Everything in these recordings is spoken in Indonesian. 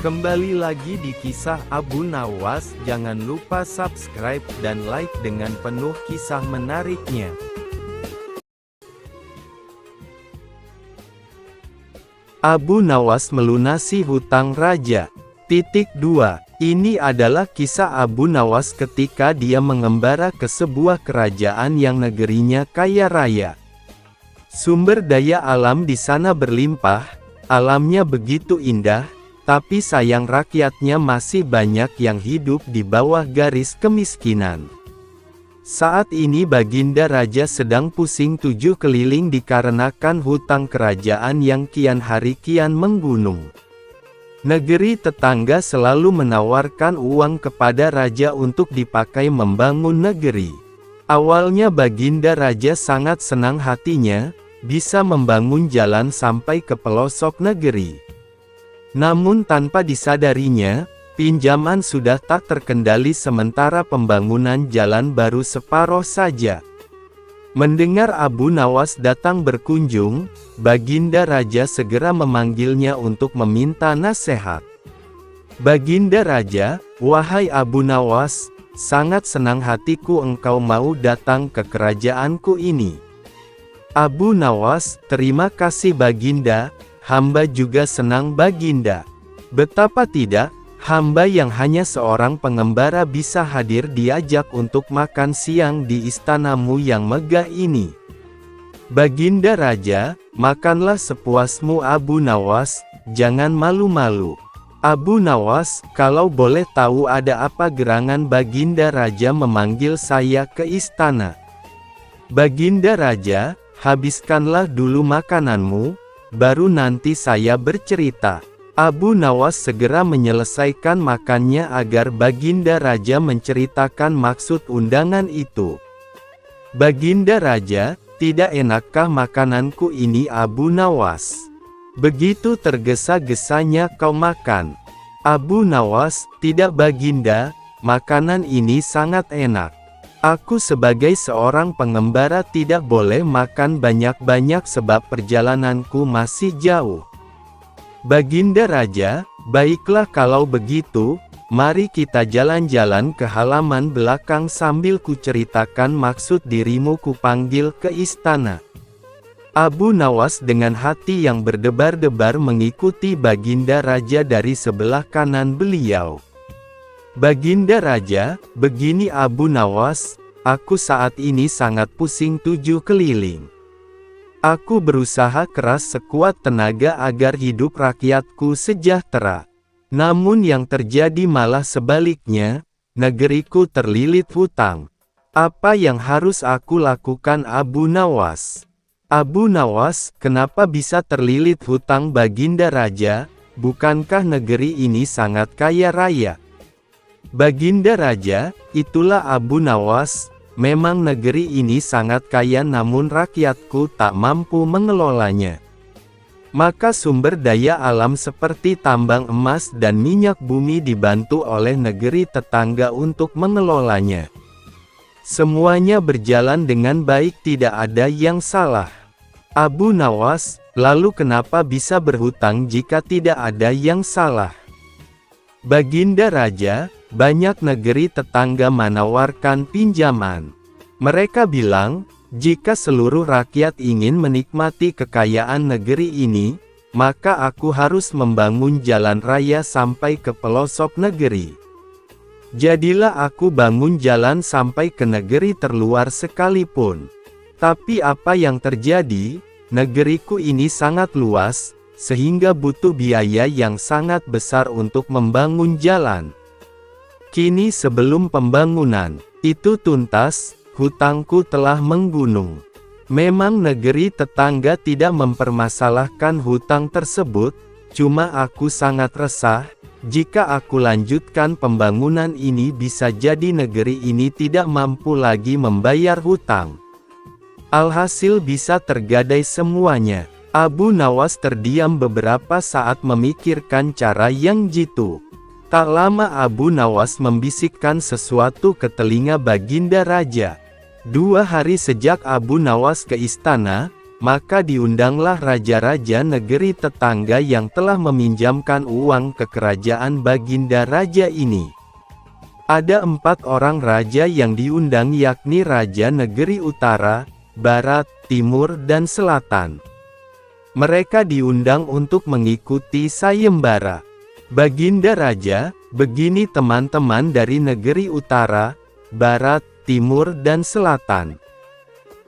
Kembali lagi di kisah Abu Nawas. Jangan lupa subscribe dan like dengan penuh kisah menariknya. Abu Nawas melunasi hutang raja. 2. Ini adalah kisah Abu Nawas ketika dia mengembara ke sebuah kerajaan yang negerinya kaya raya. Sumber daya alam di sana berlimpah, alamnya begitu indah, tapi sayang rakyatnya masih banyak yang hidup di bawah garis kemiskinan. Saat ini Baginda Raja sedang pusing 7 keliling dikarenakan hutang kerajaan yang kian hari kian menggunung. Negeri tetangga selalu menawarkan uang kepada raja untuk dipakai membangun negeri. Awalnya Baginda Raja sangat senang hatinya, bisa membangun jalan sampai ke pelosok negeri. Namun tanpa disadarinya, pinjaman sudah tak terkendali sementara pembangunan jalan baru separuh saja. Mendengar Abu Nawas datang berkunjung, Baginda Raja segera memanggilnya untuk meminta nasihat. Baginda Raja, wahai Abu Nawas, sangat senang hatiku engkau mau datang ke kerajaanku ini. Abu Nawas, terima kasih Baginda, hamba juga senang Baginda. Betapa tidak, hamba yang hanya seorang pengembara bisa hadir diajak untuk makan siang di istanamu yang megah ini. Baginda Raja, makanlah sepuasmu Abu Nawas, jangan malu-malu. Abu Nawas, kalau boleh tahu ada apa gerangan Baginda Raja memanggil saya ke istana? Baginda Raja, habiskanlah dulu makananmu, baru nanti saya bercerita. Abu Nawas segera menyelesaikan makannya agar Baginda Raja menceritakan maksud undangan itu. Baginda Raja, tidak enakkah makananku ini Abu Nawas? Begitu tergesa-gesanya kau makan. Abu Nawas, tidak Baginda, makanan ini sangat enak. Aku sebagai seorang pengembara tidak boleh makan banyak-banyak sebab perjalananku masih jauh. Baginda Raja, baiklah kalau begitu, mari kita jalan-jalan ke halaman belakang sambil kuceritakan maksud dirimu kupanggil ke istana. Abu Nawas dengan hati yang berdebar-debar mengikuti Baginda Raja dari sebelah kanan beliau. Baginda Raja, begini Abu Nawas, aku saat ini sangat pusing 7 keliling. Aku berusaha keras sekuat tenaga agar hidup rakyatku sejahtera. Namun yang terjadi malah sebaliknya, negeriku terlilit hutang. Apa yang harus aku lakukan Abu Nawas? Abu Nawas, kenapa bisa terlilit hutang Baginda Raja? Bukankah negeri ini sangat kaya raya? Baginda Raja, itulah Abu Nawas. Memang negeri ini sangat kaya namun rakyatku tak mampu mengelolanya. Maka sumber daya alam seperti tambang emas dan minyak bumi dibantu oleh negeri tetangga untuk mengelolanya. Semuanya berjalan dengan baik, tidak ada yang salah. Abu Nawas, lalu kenapa bisa berhutang jika tidak ada yang salah? Baginda Raja, banyak negeri tetangga menawarkan pinjaman. Mereka bilang, jika seluruh rakyat ingin menikmati kekayaan negeri ini, maka aku harus membangun jalan raya sampai ke pelosok negeri. Jadilah aku bangun jalan sampai ke negeri terluar sekalipun. Tapi apa yang terjadi? Negeriku ini sangat luas, sehingga butuh biaya yang sangat besar untuk membangun jalan. Kini sebelum pembangunan itu tuntas, hutangku telah menggunung. Memang negeri tetangga tidak mempermasalahkan hutang tersebut, cuma aku sangat resah, jika aku lanjutkan pembangunan ini bisa jadi negeri ini tidak mampu lagi membayar hutang. Alhasil bisa tergadai semuanya. Abu Nawas terdiam beberapa saat memikirkan cara yang jitu. Tak lama Abu Nawas membisikkan sesuatu ke telinga Baginda Raja. 2 hari sejak Abu Nawas ke istana, maka diundanglah raja-raja negeri tetangga yang telah meminjamkan uang ke kerajaan Baginda Raja ini. Ada 4 orang raja yang diundang, yakni Raja Negeri Utara, Barat, Timur dan Selatan. Mereka diundang untuk mengikuti sayembara. Baginda Raja, begini teman-teman dari negeri Utara, Barat, Timur dan Selatan.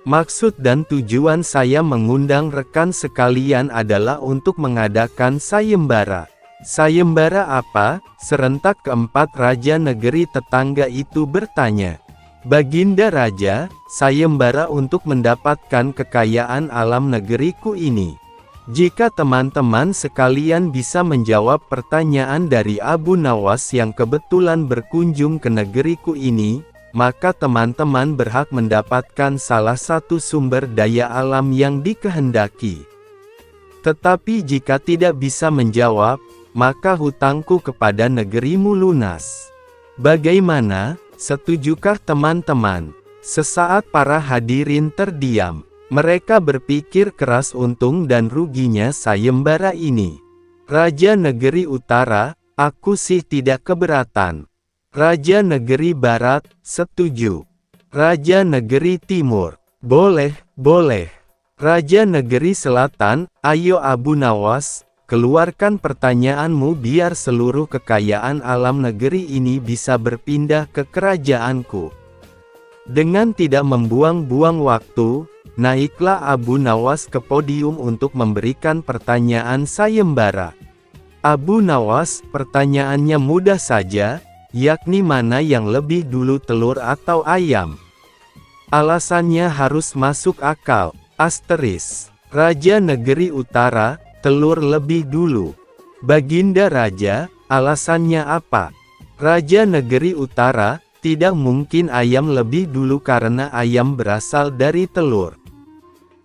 Maksud dan tujuan saya mengundang rekan sekalian adalah untuk mengadakan sayembara. Sayembara apa? Serentak keempat raja negeri tetangga itu bertanya. Baginda Raja, sayembara untuk mendapatkan kekayaan alam negeriku ini. Jika teman-teman sekalian bisa menjawab pertanyaan dari Abu Nawas yang kebetulan berkunjung ke negeriku ini, maka teman-teman berhak mendapatkan salah satu sumber daya alam yang dikehendaki. Tetapi jika tidak bisa menjawab, maka hutangku kepada negerimu lunas. Bagaimana? Setujukah teman-teman? Sesaat para hadirin terdiam. Mereka berpikir keras untung dan ruginya sayembara ini. Raja Negeri Utara, aku sih tidak keberatan. Raja Negeri Barat, setuju. Raja Negeri Timur, boleh, boleh. Raja Negeri Selatan, ayo Abu Nawas, keluarkan pertanyaanmu biar seluruh kekayaan alam negeri ini bisa berpindah ke kerajaanku. Dengan tidak membuang-buang waktu, naiklah Abu Nawas ke podium untuk memberikan pertanyaan sayembara. Abu Nawas, pertanyaannya mudah saja, yakni mana yang lebih dulu telur atau ayam? Alasannya harus masuk akal. Asteris. Raja Negeri Utara, telur lebih dulu. Baginda Raja, alasannya apa? Raja Negeri Utara, tidak mungkin ayam lebih dulu karena ayam berasal dari telur.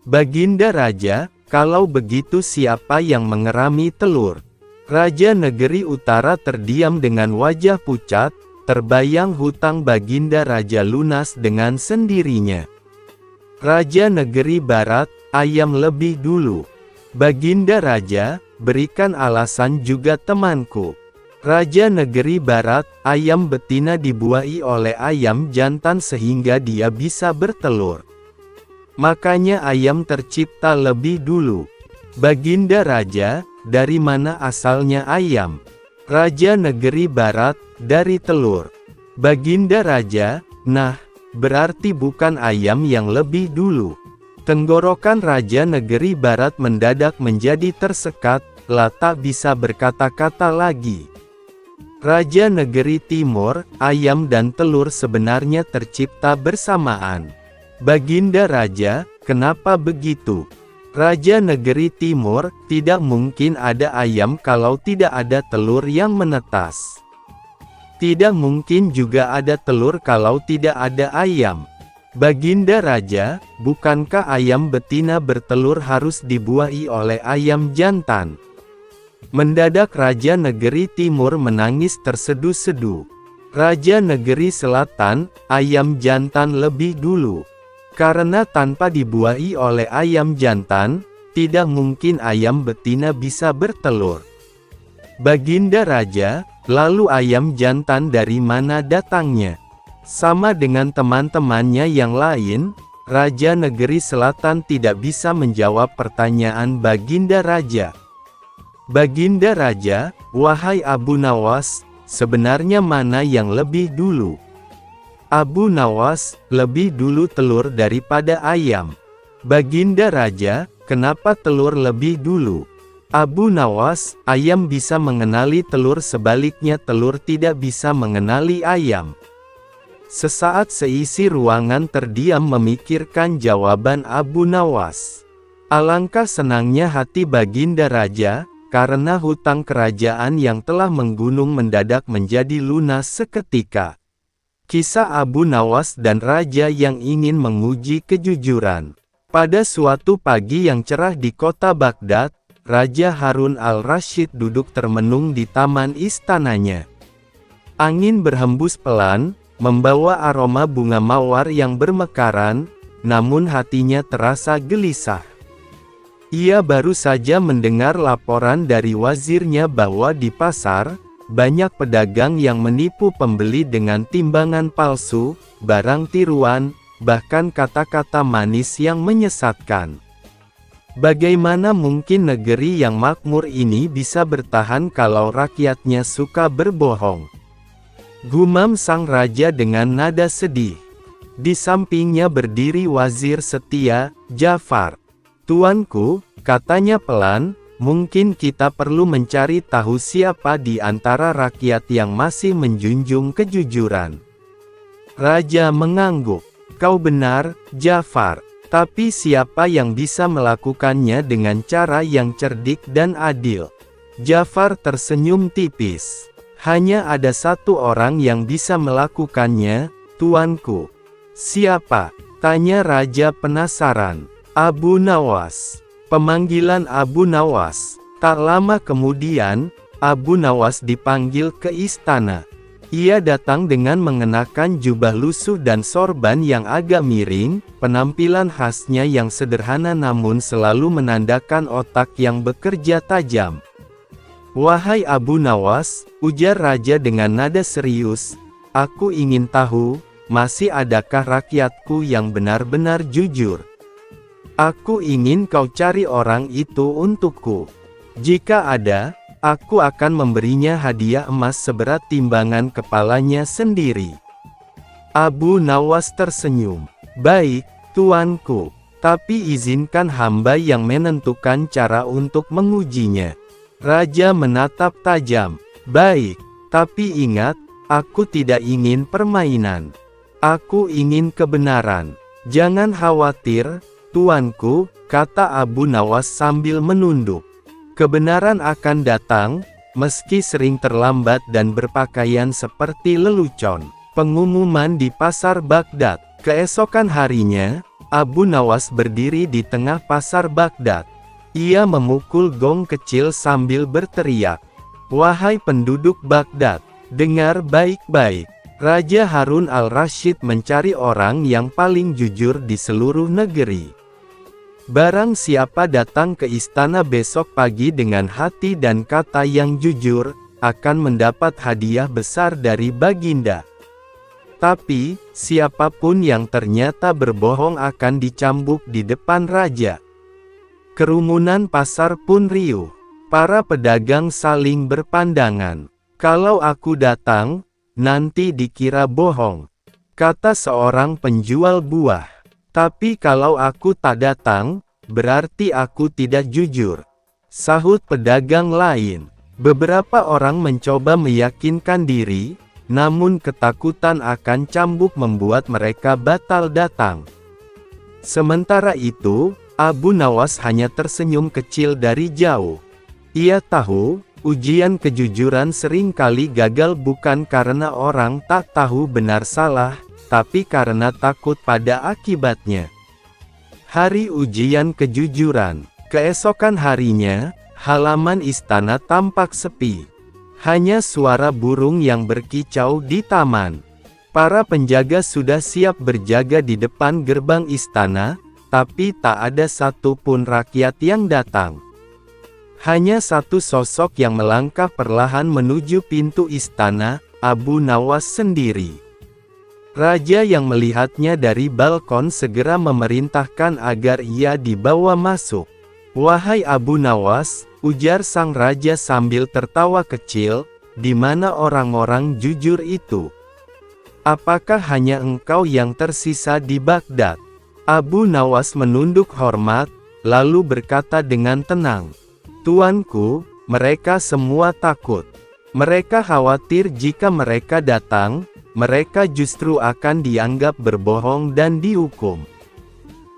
Baginda Raja, kalau begitu siapa yang mengerami telur? Raja Negeri Utara terdiam dengan wajah pucat, terbayang hutang Baginda Raja lunas dengan sendirinya. Raja Negeri Barat, ayam lebih dulu. Baginda Raja, berikan alasan juga temanku. Raja Negeri Barat, ayam betina dibuai oleh ayam jantan sehingga dia bisa bertelur. Makanya ayam tercipta lebih dulu. Baginda Raja, dari mana asalnya ayam? Raja Negeri Barat, dari telur. Baginda Raja, nah, berarti bukan ayam yang lebih dulu. Tenggorokan Raja Negeri Barat mendadak menjadi tersekat, tak bisa berkata-kata lagi. Raja Negeri Timur, ayam dan telur sebenarnya tercipta bersamaan. Baginda Raja, kenapa begitu? Raja Negeri Timur, tidak mungkin ada ayam kalau tidak ada telur yang menetas. Tidak mungkin juga ada telur kalau tidak ada ayam. Baginda Raja, bukankah ayam betina bertelur harus dibuahi oleh ayam jantan? Mendadak Raja Negeri Timur menangis terseduh-seduh. Raja Negeri Selatan, ayam jantan lebih dulu. Karena tanpa dibuahi oleh ayam jantan, tidak mungkin ayam betina bisa bertelur. Baginda Raja, lalu ayam jantan dari mana datangnya? Sama dengan teman-temannya yang lain, Raja Negeri Selatan tidak bisa menjawab pertanyaan Baginda Raja. Baginda Raja, wahai Abu Nawas, sebenarnya mana yang lebih dulu? Abu Nawas, lebih dulu telur daripada ayam. Baginda Raja, kenapa telur lebih dulu? Abu Nawas, ayam bisa mengenali telur, sebaliknya telur tidak bisa mengenali ayam. Sesaat seisi ruangan terdiam memikirkan jawaban Abu Nawas. Alangkah senangnya hati Baginda Raja, karena hutang kerajaan yang telah menggunung mendadak menjadi lunas seketika. Kisah Abu Nawas dan Raja yang ingin menguji kejujuran. Pada suatu pagi yang cerah di kota Baghdad, Raja Harun al-Rasyid duduk termenung di taman istananya. Angin berhembus pelan, membawa aroma bunga mawar yang bermekaran, namun hatinya terasa gelisah. Ia baru saja mendengar laporan dari wazirnya bahwa di pasar, banyak pedagang yang menipu pembeli dengan timbangan palsu, barang tiruan, bahkan kata-kata manis yang menyesatkan. Bagaimana mungkin negeri yang makmur ini bisa bertahan kalau rakyatnya suka berbohong? Gumam sang raja dengan nada sedih. Di sampingnya berdiri wazir setia, Jafar. "Tuanku," katanya pelan, "mungkin kita perlu mencari tahu siapa di antara rakyat yang masih menjunjung kejujuran." Raja mengangguk. "Kau benar, Jafar. Tapi siapa yang bisa melakukannya dengan cara yang cerdik dan adil?" Jafar tersenyum tipis. "Hanya ada satu orang yang bisa melakukannya, tuanku." "Siapa?" tanya raja penasaran. "Abu Nawas." Pemanggilan Abu Nawas. Tak lama kemudian, Abu Nawas dipanggil ke istana. Ia datang dengan mengenakan jubah lusuh dan sorban yang agak miring, penampilan khasnya yang sederhana namun selalu menandakan otak yang bekerja tajam. "Wahai Abu Nawas," ujar raja dengan nada serius, "aku ingin tahu, masih adakah rakyatku yang benar-benar jujur? Aku ingin kau cari orang itu untukku. Jika ada, aku akan memberinya hadiah emas seberat timbangan kepalanya sendiri." Abu Nawas tersenyum. "Baik, tuanku. Tapi izinkan hamba yang menentukan cara untuk mengujinya." Raja menatap tajam. "Baik, tapi ingat, aku tidak ingin permainan. Aku ingin kebenaran." "Jangan khawatir, tuanku," kata Abu Nawas sambil menunduk. "Kebenaran akan datang, meski sering terlambat dan berpakaian seperti lelucon." Pengumuman di pasar Baghdad. Keesokan harinya, Abu Nawas berdiri di tengah pasar Baghdad. Ia memukul gong kecil sambil berteriak, "Wahai penduduk Baghdad, dengar baik-baik. Raja Harun al-Rasyid mencari orang yang paling jujur di seluruh negeri. Barang siapa datang ke istana besok pagi dengan hati dan kata yang jujur, akan mendapat hadiah besar dari Baginda. Tapi, siapapun yang ternyata berbohong akan dicambuk di depan raja." Kerumunan pasar pun riuh. Para pedagang saling berpandangan. "Kalau aku datang, nanti dikira bohong," kata seorang penjual buah. "Tapi kalau aku tak datang, berarti aku tidak jujur," sahut pedagang lain. Beberapa orang mencoba meyakinkan diri, namun ketakutan akan cambuk membuat mereka batal datang. Sementara itu, Abu Nawas hanya tersenyum kecil dari jauh. Ia tahu, ujian kejujuran sering kali gagal bukan karena orang tak tahu benar salah, tapi karena takut pada akibatnya. Hari ujian kejujuran. Keesokan harinya, halaman istana tampak sepi. Hanya suara burung yang berkicau di taman. Para penjaga sudah siap berjaga di depan gerbang istana, tapi tak ada satupun rakyat yang datang. Hanya satu sosok yang melangkah perlahan menuju pintu istana, Abu Nawas sendiri. Raja yang melihatnya dari balkon segera memerintahkan agar ia dibawa masuk. "Wahai Abu Nawas," ujar sang raja sambil tertawa kecil, "di mana orang-orang jujur itu? Apakah hanya engkau yang tersisa di Baghdad?" Abu Nawas menunduk hormat, lalu berkata dengan tenang, "Tuanku, mereka semua takut. Mereka khawatir jika mereka datang, mereka justru akan dianggap berbohong dan dihukum.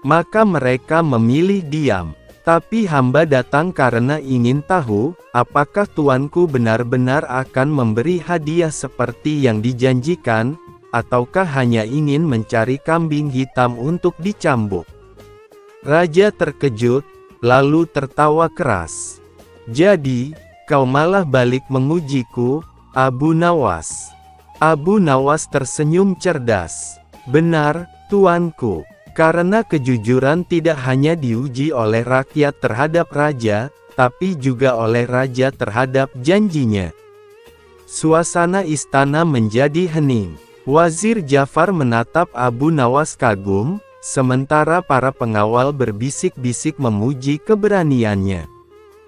Maka mereka memilih diam. Tapi hamba datang karena ingin tahu, apakah tuanku benar-benar akan memberi hadiah seperti yang dijanjikan, ataukah hanya ingin mencari kambing hitam untuk dicambuk?" Raja terkejut, lalu tertawa keras. "Jadi, kau malah balik mengujiku, Abu Nawas?" Abu Nawas tersenyum cerdas. "Benar, tuanku. Karena kejujuran tidak hanya diuji oleh rakyat terhadap raja, tapi juga oleh raja terhadap janjinya. Suasana istana menjadi hening. Wazir Jafar menatap Abu Nawas kagum, sementara para pengawal berbisik-bisik memuji keberaniannya.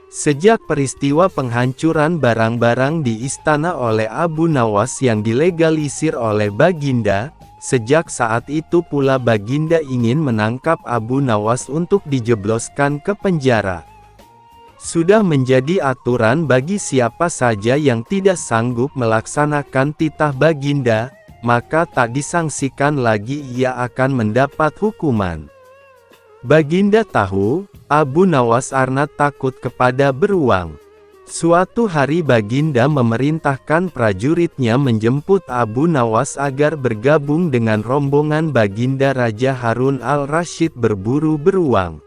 Sejak peristiwa penghancuran barang-barang di istana oleh Abu Nawas yang dilegalisir oleh Baginda, sejak saat itu pula Baginda ingin menangkap Abu Nawas untuk dijebloskan ke penjara. Sudah menjadi aturan bagi siapa saja yang tidak sanggup melaksanakan titah Baginda, maka tak disangsikan lagi ia akan mendapat hukuman. Baginda tahu, Abu Nawas Arnad takut kepada beruang. Suatu hari Baginda memerintahkan prajuritnya menjemput Abu Nawas agar bergabung dengan rombongan Baginda Raja Harun al-Rasyid berburu beruang.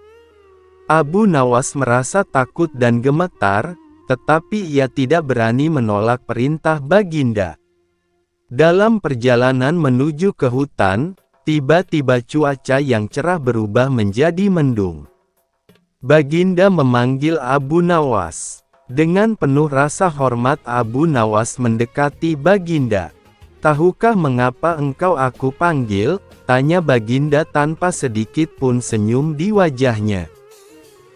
Abu Nawas merasa takut dan gemetar, tetapi ia tidak berani menolak perintah Baginda. Dalam perjalanan menuju ke hutan, tiba-tiba cuaca yang cerah berubah menjadi mendung. Baginda memanggil Abu Nawas. Dengan penuh rasa hormat Abu Nawas mendekati Baginda. "Tahukah mengapa engkau aku panggil?" tanya Baginda tanpa sedikit pun senyum di wajahnya.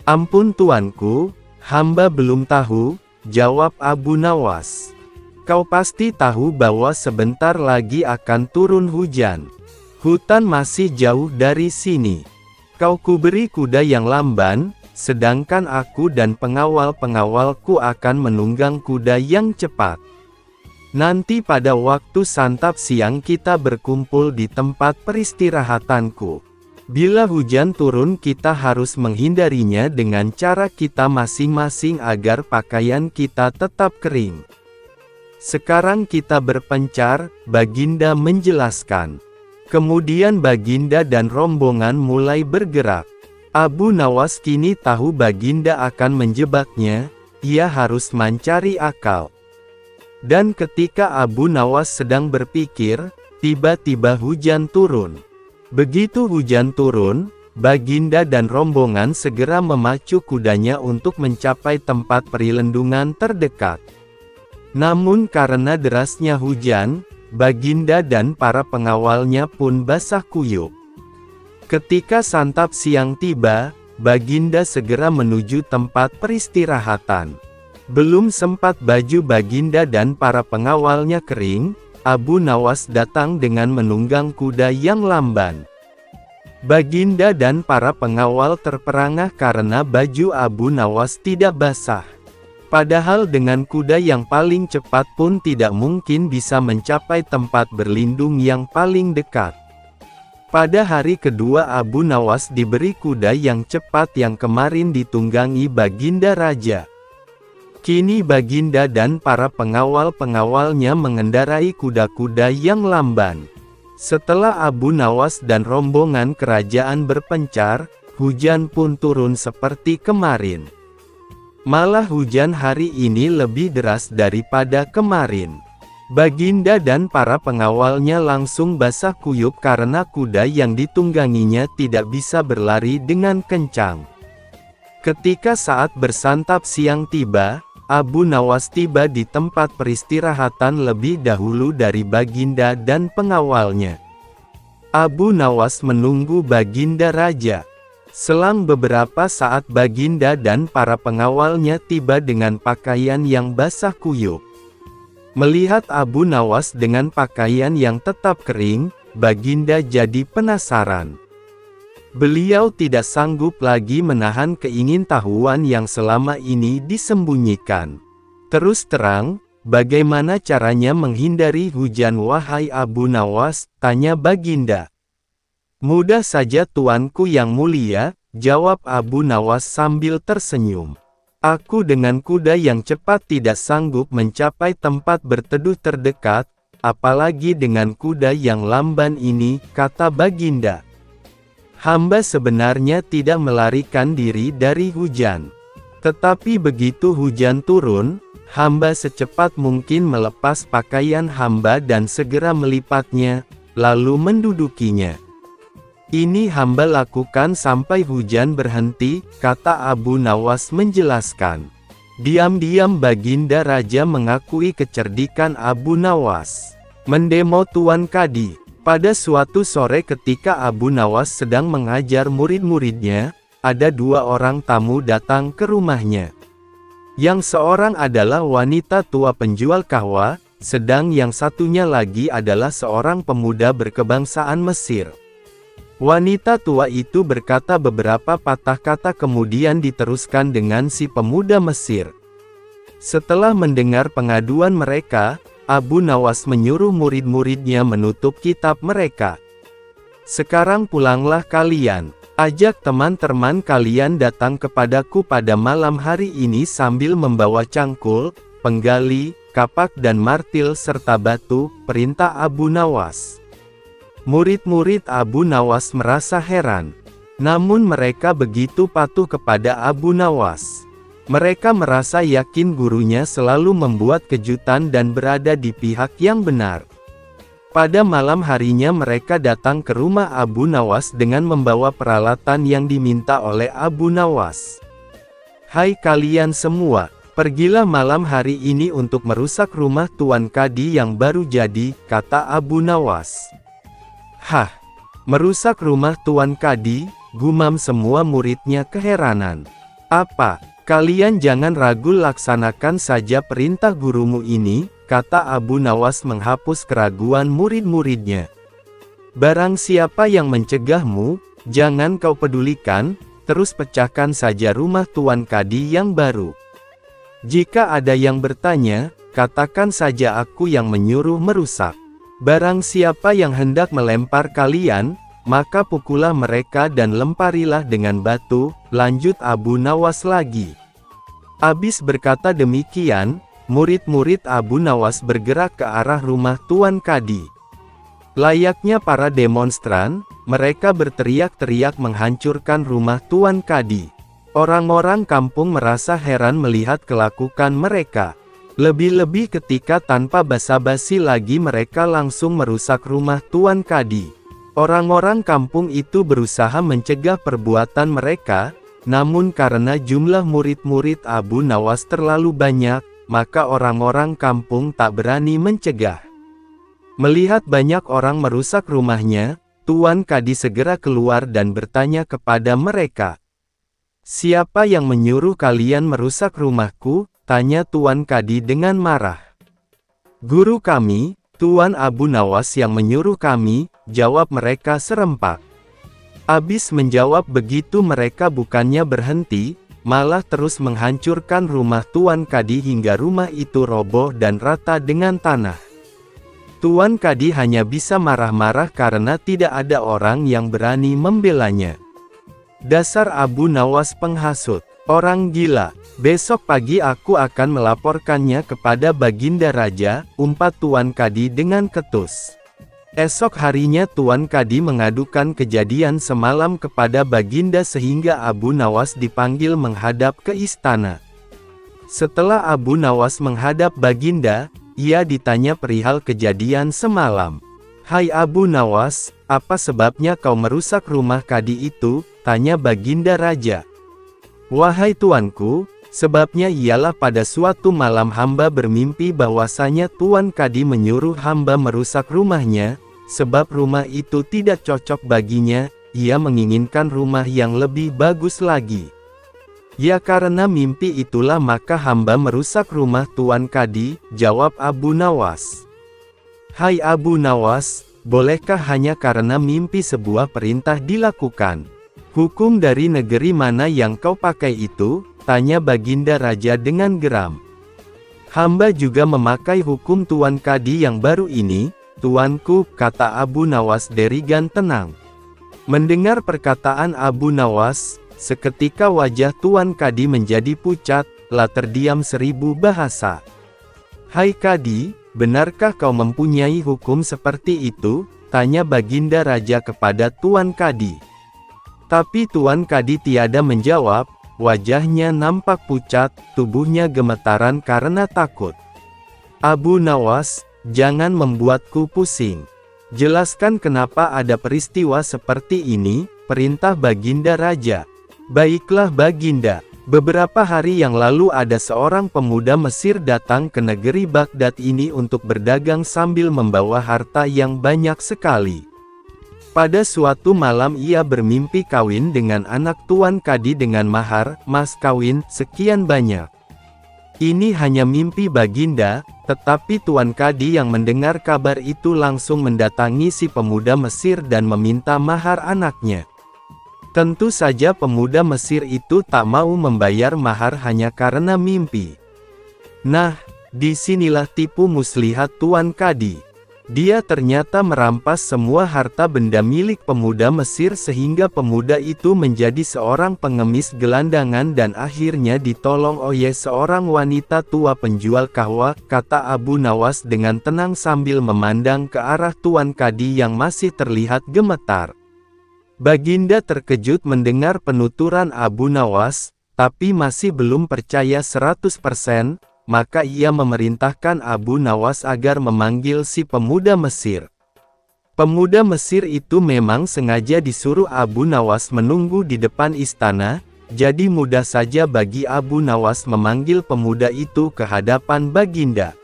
"Ampun tuanku, hamba belum tahu," jawab Abu Nawas. "Kau pasti tahu bahwa sebentar lagi akan turun hujan. Hutan masih jauh dari sini. Kau kuberi kuda yang lamban, sedangkan aku dan pengawal-pengawalku akan menunggang kuda yang cepat. Nanti pada waktu santap siang kita berkumpul di tempat peristirahatanku. Bila hujan turun kita harus menghindarinya dengan cara kita masing-masing agar pakaian kita tetap kering. Sekarang kita berpencar," Baginda menjelaskan. Kemudian Baginda dan rombongan mulai bergerak. Abu Nawas kini tahu Baginda akan menjebaknya, ia harus mencari akal. Dan ketika Abu Nawas sedang berpikir, tiba-tiba hujan turun. Begitu hujan turun, Baginda dan rombongan segera memacu kudanya untuk mencapai tempat perlindungan terdekat. Namun karena derasnya hujan, Baginda dan para pengawalnya pun basah kuyup. Ketika santap siang tiba, Baginda segera menuju tempat peristirahatan. Belum sempat baju Baginda dan para pengawalnya kering, Abu Nawas datang dengan menunggang kuda yang lamban. Baginda dan para pengawal terperangah karena baju Abu Nawas tidak basah. Padahal dengan kuda yang paling cepat pun tidak mungkin bisa mencapai tempat berlindung yang paling dekat. Pada hari kedua Abu Nawas diberi kuda yang cepat yang kemarin ditunggangi Baginda Raja. Kini Baginda dan para pengawal-pengawalnya mengendarai kuda-kuda yang lamban. Setelah Abu Nawas dan rombongan kerajaan berpencar, hujan pun turun seperti kemarin. Malah hujan hari ini lebih deras daripada kemarin. Baginda dan para pengawalnya langsung basah kuyup karena kuda yang ditungganginya tidak bisa berlari dengan kencang. Ketika saat bersantap siang tiba, Abu Nawas tiba di tempat peristirahatan lebih dahulu dari Baginda dan pengawalnya. Abu Nawas menunggu Baginda Raja. Selang beberapa saat Baginda dan para pengawalnya tiba dengan pakaian yang basah kuyup. Melihat Abu Nawas dengan pakaian yang tetap kering, Baginda jadi penasaran. Beliau tidak sanggup lagi menahan keingintahuan yang selama ini disembunyikan. "Terus terang, bagaimana caranya menghindari hujan wahai Abu Nawas?" tanya Baginda. "Mudah saja tuanku yang mulia," jawab Abu Nawas sambil tersenyum. "Aku dengan kuda yang cepat tidak sanggup mencapai tempat berteduh terdekat, apalagi dengan kuda yang lamban ini," kata Baginda. "Hamba sebenarnya tidak melarikan diri dari hujan. Tetapi begitu hujan turun, hamba secepat mungkin melepas pakaian hamba dan segera melipatnya, lalu mendudukinya. Ini hamba lakukan sampai hujan berhenti, kata Abu Nawas menjelaskan. Diam-diam Baginda Raja mengakui kecerdikan Abu Nawas. Mendemo Tuan Kadi. Pada suatu sore ketika Abu Nawas sedang mengajar murid-muridnya, ada dua orang tamu datang ke rumahnya. Yang seorang adalah wanita tua penjual kahwa, sedang yang satunya lagi adalah seorang pemuda berkebangsaan Mesir. Wanita tua itu berkata beberapa patah kata kemudian diteruskan dengan si pemuda Mesir. Setelah mendengar pengaduan mereka, Abu Nawas menyuruh murid-muridnya menutup kitab mereka. Sekarang pulanglah kalian, ajak teman-teman kalian datang kepadaku pada malam hari ini sambil membawa cangkul, penggali, kapak dan martil serta batu, perintah Abu Nawas. Murid-murid Abu Nawas merasa heran. Namun mereka begitu patuh kepada Abu Nawas. Mereka merasa yakin gurunya selalu membuat kejutan dan berada di pihak yang benar. Pada malam harinya mereka datang ke rumah Abu Nawas dengan membawa peralatan yang diminta oleh Abu Nawas. Hai kalian semua, pergilah malam hari ini untuk merusak rumah Tuan Kadi yang baru jadi, kata Abu Nawas. Hah, merusak rumah Tuan Kadi, gumam semua muridnya keheranan. Apa, kalian jangan ragu laksanakan saja perintah gurumu ini, kata Abu Nawas menghapus keraguan murid-muridnya. Barang siapa yang mencegahmu, jangan kau pedulikan, terus pecahkan saja rumah Tuan Kadi yang baru. Jika ada yang bertanya, katakan saja aku yang menyuruh merusak. Barang siapa yang hendak melempar kalian, maka pukullah mereka dan lemparilah dengan batu, lanjut Abu Nawas lagi. Abis berkata demikian, murid-murid Abu Nawas bergerak ke arah rumah Tuan Kadi. Layaknya para demonstran, mereka berteriak-teriak menghancurkan rumah Tuan Kadi. Orang-orang kampung merasa heran melihat kelakuan mereka. Lebih-lebih ketika tanpa basa-basi lagi mereka langsung merusak rumah Tuan Kadi. Orang-orang kampung itu berusaha mencegah perbuatan mereka, namun karena jumlah murid-murid Abu Nawas terlalu banyak, maka orang-orang kampung tak berani mencegah. Melihat banyak orang merusak rumahnya, Tuan Kadi segera keluar dan bertanya kepada mereka. Siapa yang menyuruh kalian merusak rumahku? Tanya Tuan Kadi dengan marah. Guru kami, Tuan Abu Nawas yang menyuruh kami, jawab mereka serempak. Abis menjawab begitu mereka bukannya berhenti, malah terus menghancurkan rumah Tuan Kadi hingga rumah itu roboh dan rata dengan tanah. Tuan Kadi hanya bisa marah-marah karena tidak ada orang yang berani membelanya. Dasar Abu Nawas penghasut, orang gila. Besok pagi aku akan melaporkannya kepada Baginda Raja, umpat Tuan Kadi dengan ketus. Esok harinya Tuan Kadi mengadukan kejadian semalam kepada Baginda sehingga Abu Nawas dipanggil menghadap ke istana. Setelah Abu Nawas menghadap Baginda, ia ditanya perihal kejadian semalam. Hai Abu Nawas, apa sebabnya kau merusak rumah Kadi itu? Tanya Baginda Raja. Wahai tuanku, sebabnya ialah pada suatu malam hamba bermimpi bahwasanya Tuan Kadi menyuruh hamba merusak rumahnya, sebab rumah itu tidak cocok baginya, ia menginginkan rumah yang lebih bagus lagi. Ya karena mimpi itulah maka hamba merusak rumah Tuan Kadi, jawab Abu Nawas. Hai Abu Nawas, bolehkah hanya karena mimpi sebuah perintah dilakukan? Hukum dari negeri mana yang kau pakai itu? Tanya Baginda Raja dengan geram. Hamba juga memakai hukum Tuan Kadi yang baru ini, tuanku, kata Abu Nawas dengan tenang. Mendengar perkataan Abu Nawas, seketika wajah Tuan Kadi menjadi pucat, lah terdiam 1000 bahasa. Hai Kadi, benarkah kau mempunyai hukum seperti itu? Tanya Baginda Raja kepada Tuan Kadi. Tapi Tuan Kadi tiada menjawab, wajahnya nampak pucat, tubuhnya gemetaran karena takut. Abu Nawas, jangan membuatku pusing. Jelaskan kenapa ada peristiwa seperti ini, perintah Baginda Raja. Baiklah Baginda. Beberapa hari yang lalu ada seorang pemuda Mesir datang ke negeri Baghdad ini untuk berdagang sambil membawa harta yang banyak sekali. Pada suatu malam ia bermimpi kawin dengan anak Tuan Kadi dengan mahar, mas kawin, sekian banyak. Ini hanya mimpi Baginda, tetapi Tuan Kadi yang mendengar kabar itu langsung mendatangi si pemuda Mesir dan meminta mahar anaknya. Tentu saja pemuda Mesir itu tak mau membayar mahar hanya karena mimpi. Nah, disinilah tipu muslihat Tuan Kadi. Dia ternyata merampas semua harta benda milik pemuda Mesir sehingga pemuda itu menjadi seorang pengemis gelandangan dan akhirnya ditolong oleh seorang wanita tua penjual kahwa, kata Abu Nawas dengan tenang sambil memandang ke arah Tuan Kadi yang masih terlihat gemetar. Baginda terkejut mendengar penuturan Abu Nawas, tapi masih belum percaya 100%, maka ia memerintahkan Abu Nawas agar memanggil si pemuda Mesir. Pemuda Mesir itu memang sengaja disuruh Abu Nawas menunggu di depan istana, jadi mudah saja bagi Abu Nawas memanggil pemuda itu ke hadapan Baginda.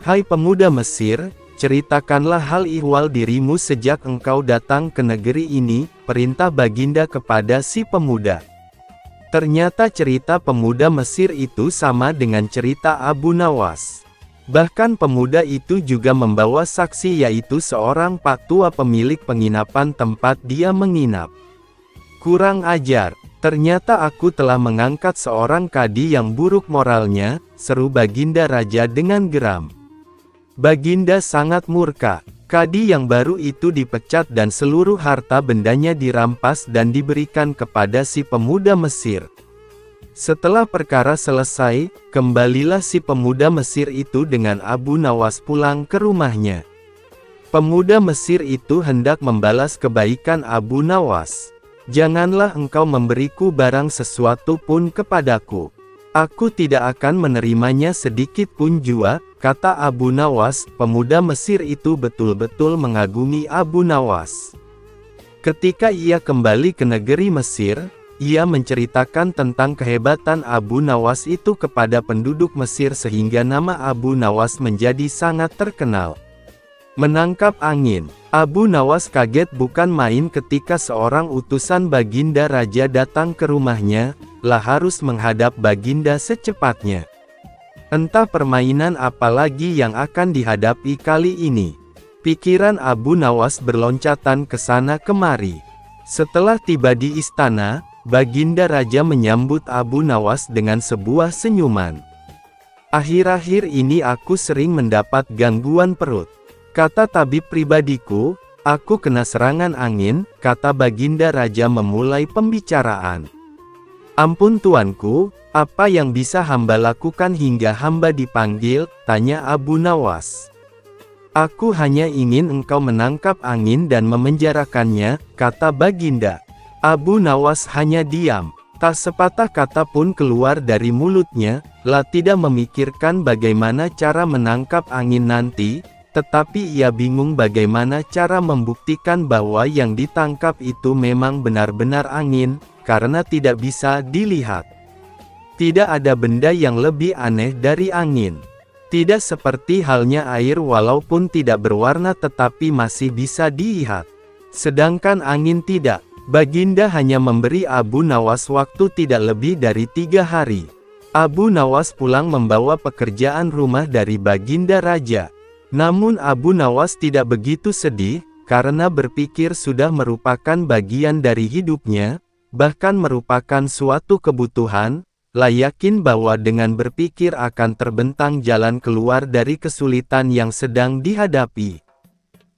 Hai pemuda Mesir, ceritakanlah hal ihwal dirimu sejak engkau datang ke negeri ini, perintah Baginda kepada si pemuda. Ternyata cerita pemuda Mesir itu sama dengan cerita Abu Nawas. Bahkan pemuda itu juga membawa saksi yaitu seorang pak tua pemilik penginapan tempat dia menginap. Kurang ajar, ternyata aku telah mengangkat seorang kadi yang buruk moralnya, seru Baginda Raja dengan geram. Baginda sangat murka. Kadi yang baru itu dipecat dan seluruh harta bendanya dirampas dan diberikan kepada si pemuda Mesir. Setelah perkara selesai, kembalilah si pemuda Mesir itu dengan Abu Nawas pulang ke rumahnya. Pemuda Mesir itu hendak membalas kebaikan Abu Nawas. Janganlah engkau memberiku barang sesuatu pun kepadaku. Aku tidak akan menerimanya sedikit pun jua, kata Abu Nawas. Pemuda Mesir itu betul-betul mengagumi Abu Nawas. Ketika ia kembali ke negeri Mesir, ia menceritakan tentang kehebatan Abu Nawas itu kepada penduduk Mesir sehingga nama Abu Nawas menjadi sangat terkenal. Menangkap angin, Abu Nawas kaget bukan main ketika seorang utusan Baginda Raja datang ke rumahnya, lah harus menghadap Baginda secepatnya. Entah permainan apa lagi yang akan dihadapi kali ini. Pikiran Abu Nawas berloncatan ke sana kemari. Setelah tiba di istana, Baginda Raja menyambut Abu Nawas dengan sebuah senyuman. Akhir-akhir ini aku sering mendapat gangguan perut. Kata tabib pribadiku, aku kena serangan angin, kata Baginda Raja memulai pembicaraan. Ampun tuanku, apa yang bisa hamba lakukan hingga hamba dipanggil, tanya Abu Nawas. Aku hanya ingin engkau menangkap angin dan memenjarakannya, kata Baginda. Abu Nawas hanya diam, tak sepatah kata pun keluar dari mulutnya, lah tidak memikirkan bagaimana cara menangkap angin nanti, tetapi ia bingung bagaimana cara membuktikan bahwa yang ditangkap itu memang benar-benar angin, karena tidak bisa dilihat. Tidak ada benda yang lebih aneh dari angin. Tidak seperti halnya air walaupun tidak berwarna tetapi masih bisa dilihat. Sedangkan angin tidak. Baginda hanya memberi Abu Nawas waktu tidak lebih dari 3 hari. Abu Nawas pulang membawa pekerjaan rumah dari Baginda Raja. Namun Abu Nawas tidak begitu sedih, karena berpikir sudah merupakan bagian dari hidupnya, bahkan merupakan suatu kebutuhan, lah yakin bahwa dengan berpikir akan terbentang jalan keluar dari kesulitan yang sedang dihadapi.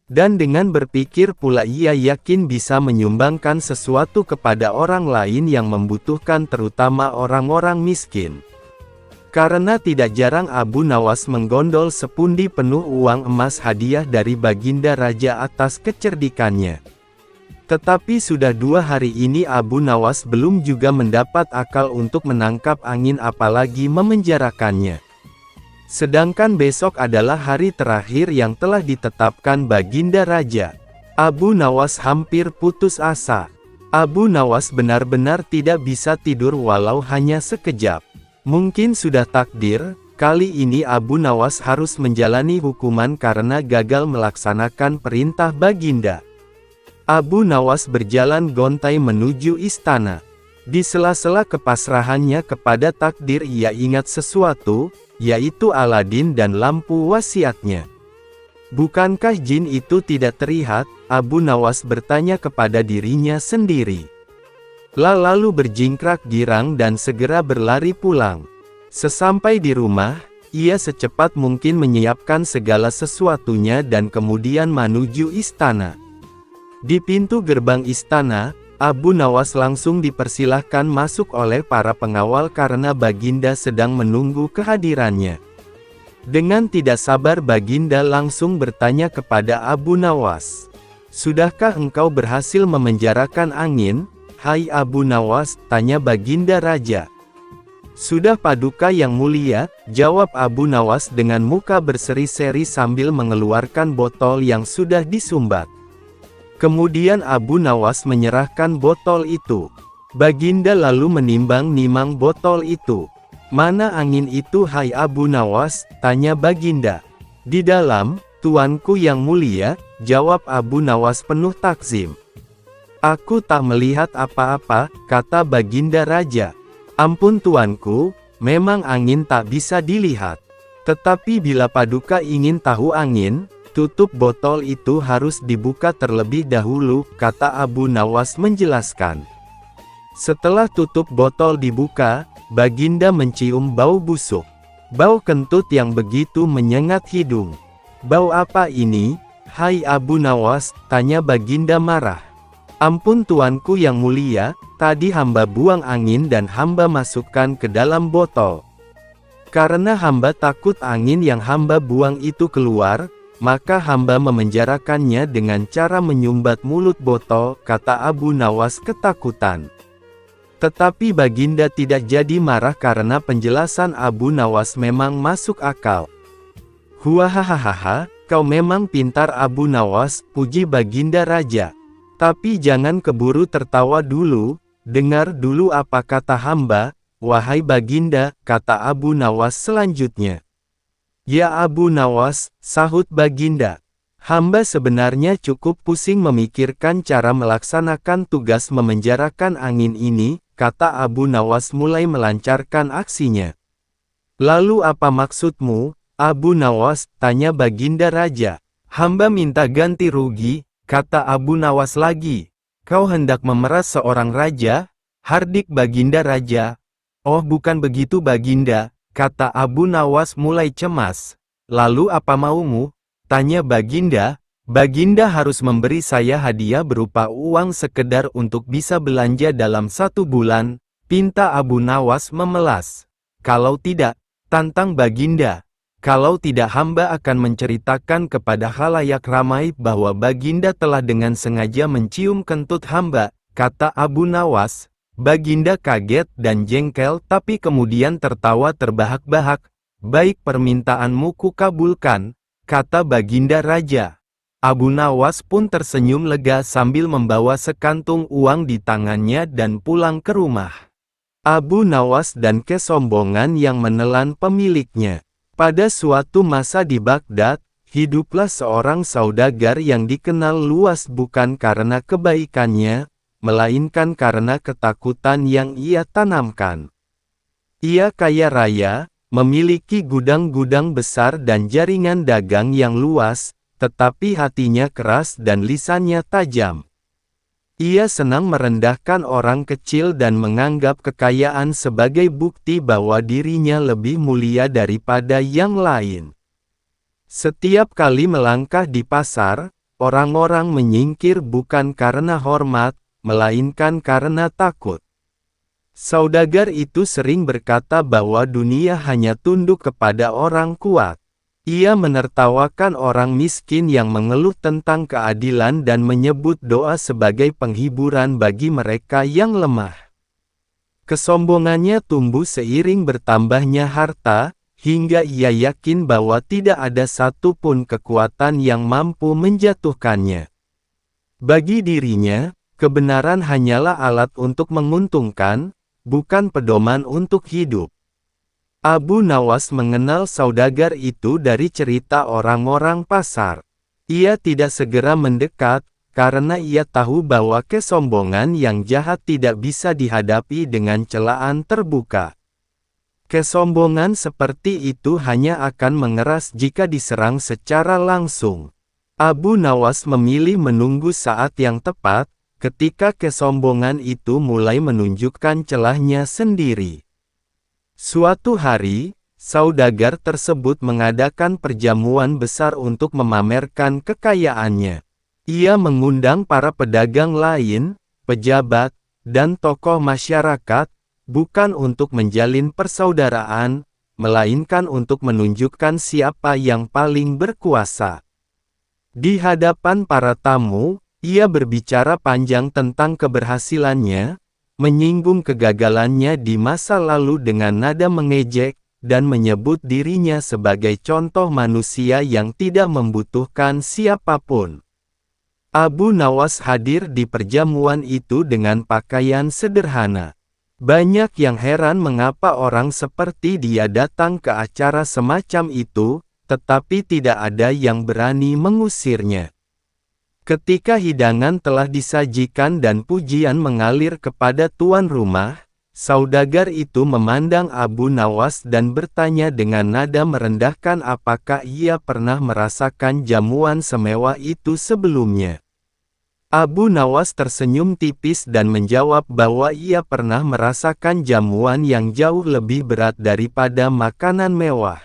Dan dengan berpikir pula ia yakin bisa menyumbangkan sesuatu kepada orang lain yang membutuhkan terutama orang-orang miskin. Karena tidak jarang Abu Nawas menggondol sepundi penuh uang emas hadiah dari Baginda Raja atas kecerdikannya. Tetapi sudah 2 hari ini Abu Nawas belum juga mendapat akal untuk menangkap angin apalagi memenjarakannya. Sedangkan besok adalah hari terakhir yang telah ditetapkan Baginda Raja. Abu Nawas hampir putus asa. Abu Nawas benar-benar tidak bisa tidur walau hanya sekejap. Mungkin sudah takdir, kali ini Abu Nawas harus menjalani hukuman karena gagal melaksanakan perintah Baginda. Abu Nawas berjalan gontai menuju istana. Di sela-sela kepasrahannya kepada takdir ia ingat sesuatu, yaitu Aladin dan lampu wasiatnya. Bukankah jin itu tidak terlihat? Abu Nawas bertanya kepada dirinya sendiri. Lalu berjingkrak girang dan segera berlari pulang. Sesampai di rumah, ia secepat mungkin menyiapkan segala sesuatunya dan kemudian menuju istana. Di pintu gerbang istana, Abu Nawas langsung dipersilahkan masuk oleh para pengawal karena Baginda sedang menunggu kehadirannya. Dengan tidak sabar Baginda langsung bertanya kepada Abu Nawas. Sudahkah engkau berhasil memenjarakan angin, hai Abu Nawas? Tanya Baginda Raja. Sudah Paduka Yang Mulia, jawab Abu Nawas dengan muka berseri-seri sambil mengeluarkan botol yang sudah disumbat. Kemudian Abu Nawas menyerahkan botol itu. Baginda lalu menimbang-nimang botol itu. Mana angin itu hai Abu Nawas? Tanya Baginda. Di dalam, Tuanku Yang Mulia, jawab Abu Nawas penuh takzim. Aku tak melihat apa-apa, kata Baginda Raja. Ampun Tuanku, memang angin tak bisa dilihat. Tetapi bila Paduka ingin tahu angin, tutup botol itu harus dibuka terlebih dahulu, kata Abu Nawas menjelaskan. Setelah tutup botol dibuka, Baginda mencium bau busuk. Bau kentut yang begitu menyengat hidung. Bau apa ini, hai Abu Nawas? Tanya Baginda marah. Ampun Tuanku Yang Mulia, tadi hamba buang angin dan hamba masukkan ke dalam botol. Karena hamba takut angin yang hamba buang itu keluar, maka hamba memenjarakannya dengan cara menyumbat mulut botol, kata Abu Nawas ketakutan. Tetapi Baginda tidak jadi marah karena penjelasan Abu Nawas memang masuk akal. Huahahaha, kau memang pintar Abu Nawas, puji Baginda Raja. Tapi jangan keburu tertawa dulu, dengar dulu apa kata hamba, wahai Baginda, kata Abu Nawas selanjutnya. Ya Abu Nawas, sahut Baginda. Hamba sebenarnya cukup pusing memikirkan cara melaksanakan tugas memenjarakan angin ini, kata Abu Nawas mulai melancarkan aksinya. Lalu apa maksudmu, Abu Nawas? Tanya Baginda Raja. Hamba minta ganti rugi, kata Abu Nawas lagi. Kau hendak memeras seorang raja? Hardik Baginda Raja. Oh bukan begitu Baginda, kata Abu Nawas mulai cemas. Lalu apa maumu? Tanya Baginda. Baginda harus memberi saya hadiah berupa uang sekedar untuk bisa belanja dalam 1 bulan, pinta Abu Nawas memelas. Kalau tidak, tantang Baginda. Kalau tidak hamba akan menceritakan kepada khalayak ramai bahwa Baginda telah dengan sengaja mencium kentut hamba, kata Abu Nawas. Baginda kaget dan jengkel tapi kemudian tertawa terbahak-bahak. Baik permintaanmu kukabulkan, kata Baginda Raja. Abu Nawas pun tersenyum lega sambil membawa sekantung uang di tangannya dan pulang ke rumah. Abu Nawas dan kesombongan yang menelan pemiliknya. Pada suatu masa di Baghdad, hiduplah seorang saudagar yang dikenal luas bukan karena kebaikannya, melainkan karena ketakutan yang ia tanamkan. Ia kaya raya, memiliki gudang-gudang besar dan jaringan dagang yang luas, tetapi hatinya keras dan lisannya tajam. Ia senang merendahkan orang kecil dan menganggap kekayaan sebagai bukti bahwa dirinya lebih mulia daripada yang lain. Setiap kali melangkah di pasar, orang-orang menyingkir bukan karena hormat, melainkan karena takut. Saudagar itu sering berkata bahwa dunia hanya tunduk kepada orang kuat. Ia menertawakan orang miskin yang mengeluh tentang keadilan dan menyebut doa sebagai penghiburan bagi mereka yang lemah. Kesombongannya tumbuh seiring bertambahnya harta, hingga ia yakin bahwa tidak ada satu pun kekuatan yang mampu menjatuhkannya. Bagi dirinya, kebenaran hanyalah alat untuk menguntungkan, bukan pedoman untuk hidup. Abu Nawas mengenal saudagar itu dari cerita orang-orang pasar. Ia tidak segera mendekat, karena ia tahu bahwa kesombongan yang jahat tidak bisa dihadapi dengan celaan terbuka. Kesombongan seperti itu hanya akan mengeras jika diserang secara langsung. Abu Nawas memilih menunggu saat yang tepat, ketika kesombongan itu mulai menunjukkan celahnya sendiri. Suatu hari, saudagar tersebut mengadakan perjamuan besar untuk memamerkan kekayaannya. Ia mengundang para pedagang lain, pejabat, dan tokoh masyarakat, bukan untuk menjalin persaudaraan, melainkan untuk menunjukkan siapa yang paling berkuasa. Di hadapan para tamu, ia berbicara panjang tentang keberhasilannya, menyinggung kegagalannya di masa lalu dengan nada mengejek, dan menyebut dirinya sebagai contoh manusia yang tidak membutuhkan siapapun. Abu Nawas hadir di perjamuan itu dengan pakaian sederhana. Banyak yang heran mengapa orang seperti dia datang ke acara semacam itu, tetapi tidak ada yang berani mengusirnya. Ketika hidangan telah disajikan dan pujian mengalir kepada tuan rumah, saudagar itu memandang Abu Nawas dan bertanya dengan nada merendahkan apakah ia pernah merasakan jamuan semewah itu sebelumnya. Abu Nawas tersenyum tipis dan menjawab bahwa ia pernah merasakan jamuan yang jauh lebih berat daripada makanan mewah.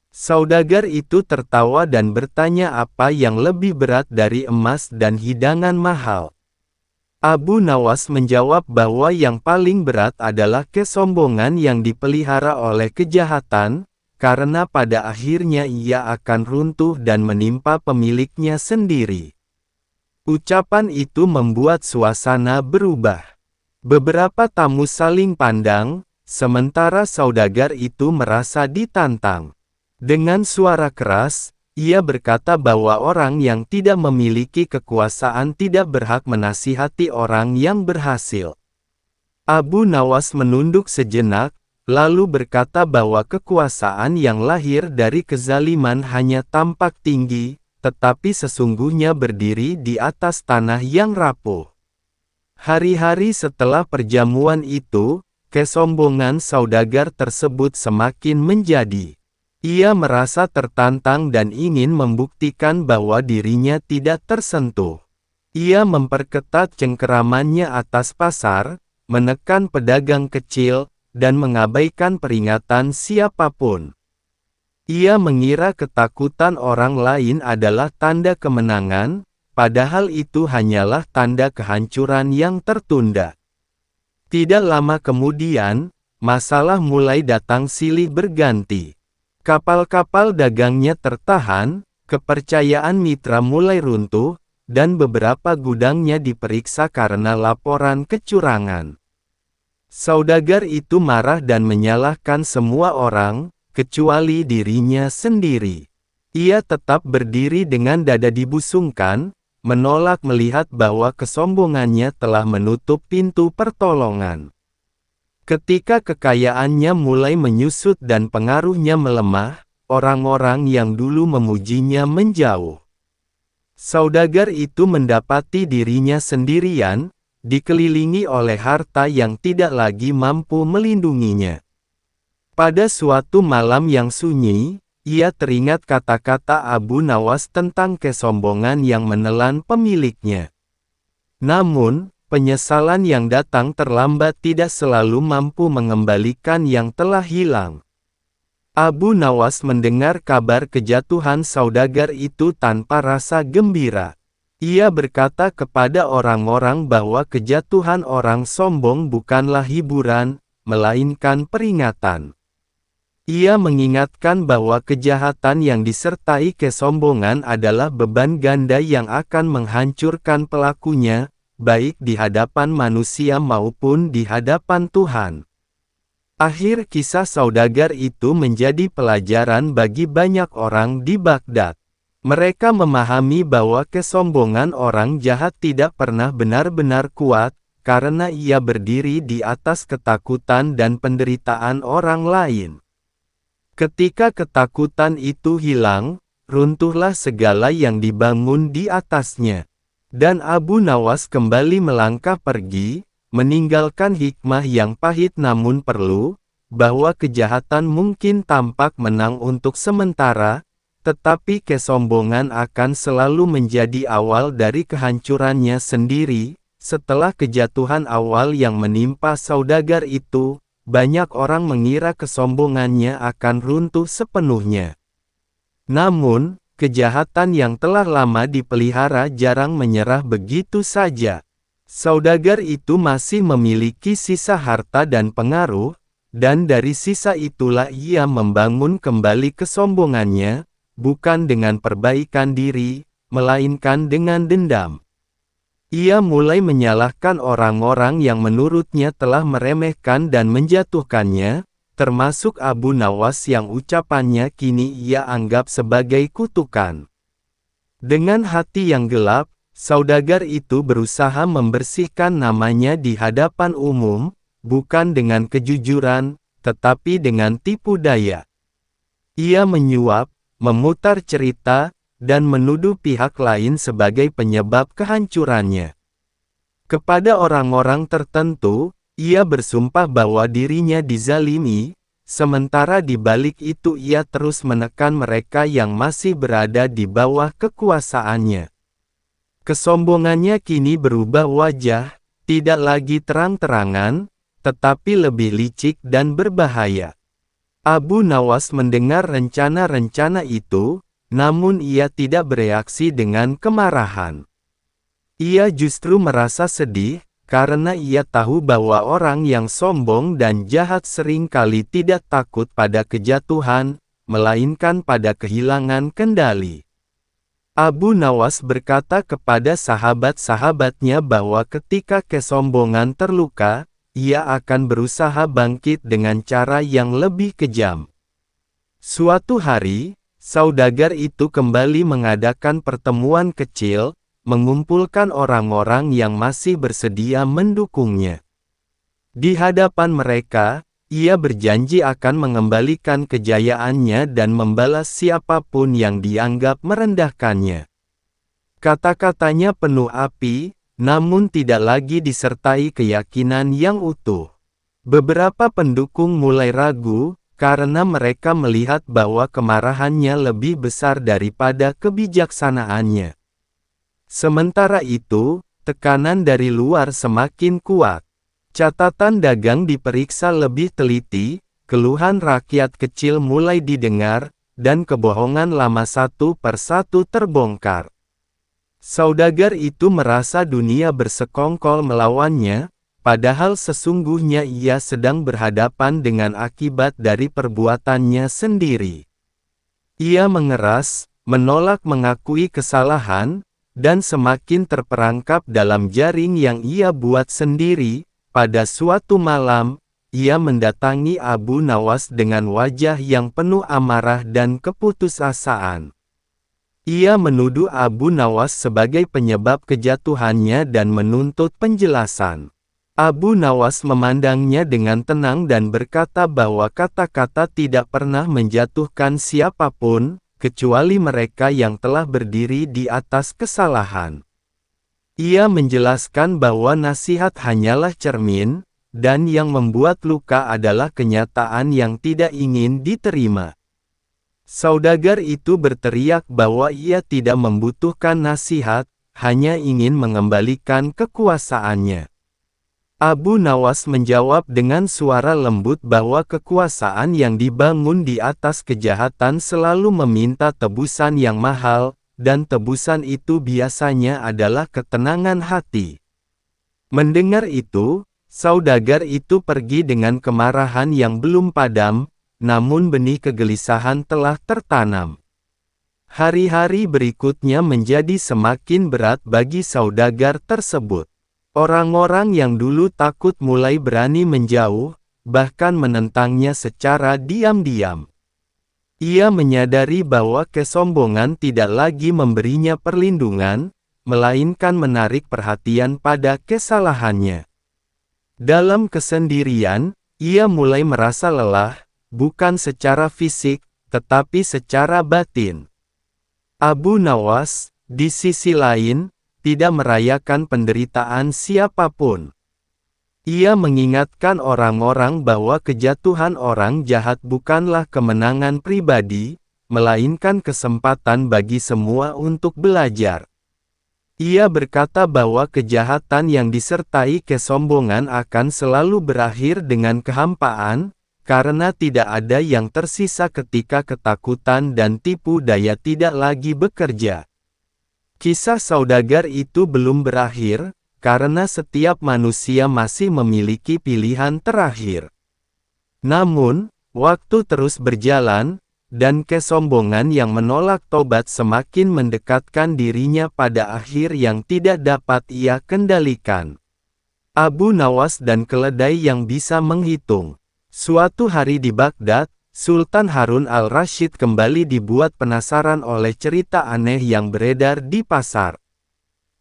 Saudagar itu tertawa dan bertanya apa yang lebih berat dari emas dan hidangan mahal. Abu Nawas menjawab bahwa yang paling berat adalah kesombongan yang dipelihara oleh kejahatan, karena pada akhirnya ia akan runtuh dan menimpa pemiliknya sendiri. Ucapan itu membuat suasana berubah. Beberapa tamu saling pandang, sementara saudagar itu merasa ditantang. Dengan suara keras, ia berkata bahwa orang yang tidak memiliki kekuasaan tidak berhak menasihati orang yang berhasil. Abu Nawas menunduk sejenak, lalu berkata bahwa kekuasaan yang lahir dari kezaliman hanya tampak tinggi, tetapi sesungguhnya berdiri di atas tanah yang rapuh. Hari-hari setelah perjamuan itu, kesombongan saudagar tersebut semakin menjadi. Ia merasa tertantang dan ingin membuktikan bahwa dirinya tidak tersentuh. Ia memperketat cengkeramannya atas pasar, menekan pedagang kecil, dan mengabaikan peringatan siapapun. Ia mengira ketakutan orang lain adalah tanda kemenangan, padahal itu hanyalah tanda kehancuran yang tertunda. Tidak lama kemudian, masalah mulai datang silih berganti. Kapal-kapal dagangnya tertahan, kepercayaan mitra mulai runtuh, dan beberapa gudangnya diperiksa karena laporan kecurangan. Saudagar itu marah dan menyalahkan semua orang, kecuali dirinya sendiri. Ia tetap berdiri dengan dada dibusungkan, menolak melihat bahwa kesombongannya telah menutup pintu pertolongan. Ketika kekayaannya mulai menyusut dan pengaruhnya melemah, orang-orang yang dulu memujinya menjauh. Saudagar itu mendapati dirinya sendirian, dikelilingi oleh harta yang tidak lagi mampu melindunginya. Pada suatu malam yang sunyi, ia teringat kata-kata Abu Nawas tentang kesombongan yang menelan pemiliknya. Namun, penyesalan yang datang terlambat tidak selalu mampu mengembalikan yang telah hilang. Abu Nawas mendengar kabar kejatuhan saudagar itu tanpa rasa gembira. Ia berkata kepada orang-orang bahwa kejatuhan orang sombong bukanlah hiburan, melainkan peringatan. Ia mengingatkan bahwa kejahatan yang disertai kesombongan adalah beban ganda yang akan menghancurkan pelakunya, baik di hadapan manusia maupun di hadapan Tuhan. Akhir kisah saudagar itu menjadi pelajaran bagi banyak orang di Baghdad. Mereka memahami bahwa kesombongan orang jahat tidak pernah benar-benar kuat, karena ia berdiri di atas ketakutan dan penderitaan orang lain. Ketika ketakutan itu hilang, runtuhlah segala yang dibangun di atasnya. Dan Abu Nawas kembali melangkah pergi, meninggalkan hikmah yang pahit namun perlu, bahwa kejahatan mungkin tampak menang untuk sementara, tetapi kesombongan akan selalu menjadi awal dari kehancurannya sendiri. Setelah kejatuhan awal yang menimpa saudagar itu, banyak orang mengira kesombongannya akan runtuh sepenuhnya. Namun, kejahatan yang telah lama dipelihara jarang menyerah begitu saja. Saudagar itu masih memiliki sisa harta dan pengaruh, dan dari sisa itulah ia membangun kembali kesombongannya, bukan dengan perbaikan diri, melainkan dengan dendam. Ia mulai menyalahkan orang-orang yang menurutnya telah meremehkan dan menjatuhkannya, termasuk Abu Nawas yang ucapannya kini ia anggap sebagai kutukan. Dengan hati yang gelap, saudagar itu berusaha membersihkan namanya di hadapan umum, bukan dengan kejujuran, tetapi dengan tipu daya. Ia menyuap, memutar cerita, dan menuduh pihak lain sebagai penyebab kehancurannya. Kepada orang-orang tertentu, ia bersumpah bahwa dirinya dizalimi, sementara di balik itu ia terus menekan mereka yang masih berada di bawah kekuasaannya. Kesombongannya kini berubah wajah, tidak lagi terang-terangan, tetapi lebih licik dan berbahaya. Abu Nawas mendengar rencana-rencana itu, namun ia tidak bereaksi dengan kemarahan. Ia justru merasa sedih, karena ia tahu bahwa orang yang sombong dan jahat seringkali tidak takut pada kejatuhan, melainkan pada kehilangan kendali. Abu Nawas berkata kepada sahabat-sahabatnya bahwa ketika kesombongan terluka, ia akan berusaha bangkit dengan cara yang lebih kejam. Suatu hari, saudagar itu kembali mengadakan pertemuan kecil, mengumpulkan orang-orang yang masih bersedia mendukungnya. Di hadapan mereka, ia berjanji akan mengembalikan kejayaannya dan membalas siapapun yang dianggap merendahkannya. Kata-katanya penuh api, namun tidak lagi disertai keyakinan yang utuh. Beberapa pendukung mulai ragu, karena mereka melihat bahwa kemarahannya lebih besar daripada kebijaksanaannya. Sementara itu, tekanan dari luar semakin kuat. Catatan dagang diperiksa lebih teliti, keluhan rakyat kecil mulai didengar, dan kebohongan lama satu persatu terbongkar. Saudagar itu merasa dunia bersekongkol melawannya, padahal sesungguhnya ia sedang berhadapan dengan akibat dari perbuatannya sendiri. Ia mengeras, menolak mengakui kesalahan, dan semakin terperangkap dalam jaring yang ia buat sendiri. Pada suatu malam, ia mendatangi Abu Nawas dengan wajah yang penuh amarah dan keputusasaan. Ia menuduh Abu Nawas sebagai penyebab kejatuhannya dan menuntut penjelasan. Abu Nawas memandangnya dengan tenang dan berkata bahwa kata-kata tidak pernah menjatuhkan siapapun, kecuali mereka yang telah berdiri di atas kesalahan. Ia menjelaskan bahwa nasihat hanyalah cermin, dan yang membuat luka adalah kenyataan yang tidak ingin diterima. Saudagar itu berteriak bahwa ia tidak membutuhkan nasihat, hanya ingin mengembalikan kekuasaannya. Abu Nawas menjawab dengan suara lembut bahwa kekuasaan yang dibangun di atas kejahatan selalu meminta tebusan yang mahal, dan tebusan itu biasanya adalah ketenangan hati. Mendengar itu, saudagar itu pergi dengan kemarahan yang belum padam, namun benih kegelisahan telah tertanam. Hari-hari berikutnya menjadi semakin berat bagi saudagar tersebut. Orang-orang yang dulu takut mulai berani menjauh, bahkan menentangnya secara diam-diam. Ia menyadari bahwa kesombongan tidak lagi memberinya perlindungan, melainkan menarik perhatian pada kesalahannya. Dalam kesendirian, ia mulai merasa lelah, bukan secara fisik, tetapi secara batin. Abu Nawas, di sisi lain, tidak merayakan penderitaan siapapun. Ia mengingatkan orang-orang bahwa kejatuhan orang jahat bukanlah kemenangan pribadi, melainkan kesempatan bagi semua untuk belajar. Ia berkata bahwa kejahatan yang disertai kesombongan akan selalu berakhir dengan kehampaan, karena tidak ada yang tersisa ketika ketakutan dan tipu daya tidak lagi bekerja. Kisah saudagar itu belum berakhir, karena setiap manusia masih memiliki pilihan terakhir. Namun, waktu terus berjalan, dan kesombongan yang menolak tobat semakin mendekatkan dirinya pada akhir yang tidak dapat ia kendalikan. Abu Nawas dan keledai yang bisa menghitung. Suatu hari di Baghdad, Sultan Harun al-Rasyid kembali dibuat penasaran oleh cerita aneh yang beredar di pasar.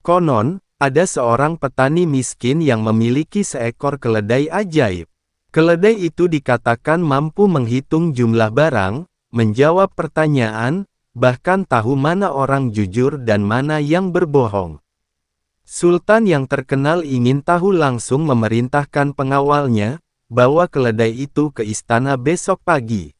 Konon, ada seorang petani miskin yang memiliki seekor keledai ajaib. Keledai itu dikatakan mampu menghitung jumlah barang, menjawab pertanyaan, bahkan tahu mana orang jujur dan mana yang berbohong. Sultan yang terkenal ingin tahu langsung memerintahkan pengawalnya, bawa keledai itu ke istana besok pagi.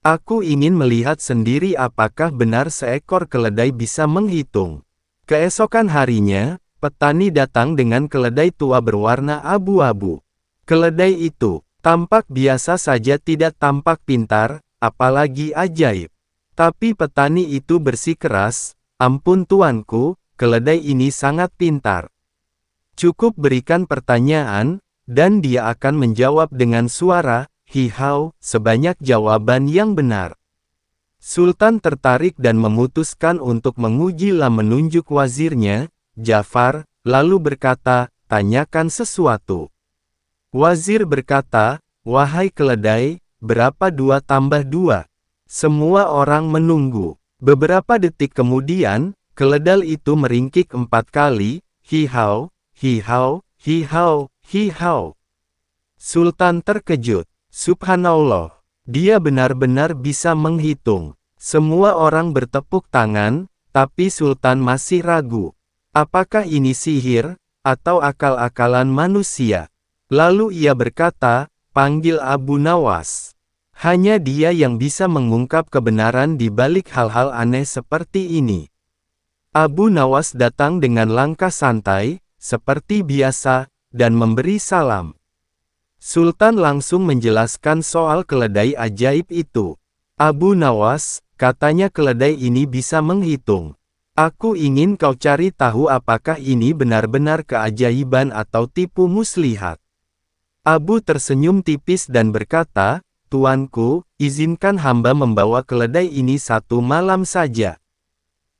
Aku ingin melihat sendiri apakah benar seekor keledai bisa menghitung. Keesokan harinya, petani datang dengan keledai tua berwarna abu-abu. Keledai itu tampak biasa saja, tidak tampak pintar, apalagi ajaib. Tapi petani itu bersikeras, "Ampun tuanku, keledai ini sangat pintar. Cukup berikan pertanyaan, dan dia akan menjawab dengan suara, hihau, sebanyak jawaban yang benar." Sultan tertarik dan memutuskan untuk menguji menunjuk wazirnya, Jafar, lalu berkata, "Tanyakan sesuatu." Wazir berkata, "Wahai keledai, berapa 2 tambah 2? Semua orang menunggu. Beberapa detik kemudian, keledai itu meringkik 4 kali, hihau, hihau, hihau, hihau. Sultan terkejut. Subhanallah, dia benar-benar bisa menghitung. Semua orang bertepuk tangan, tapi Sultan masih ragu. Apakah ini sihir, atau akal-akalan manusia? Lalu ia berkata, "Panggil Abu Nawas. Hanya dia yang bisa mengungkap kebenaran di balik hal-hal aneh seperti ini." Abu Nawas datang dengan langkah santai, seperti biasa, dan memberi salam. Sultan langsung menjelaskan soal keledai ajaib itu. "Abu Nawas," katanya, "keledai ini bisa menghitung. Aku ingin kau cari tahu apakah ini benar-benar keajaiban atau tipu muslihat." Abu tersenyum tipis dan berkata, "Tuanku, izinkan hamba membawa keledai ini 1 malam saja.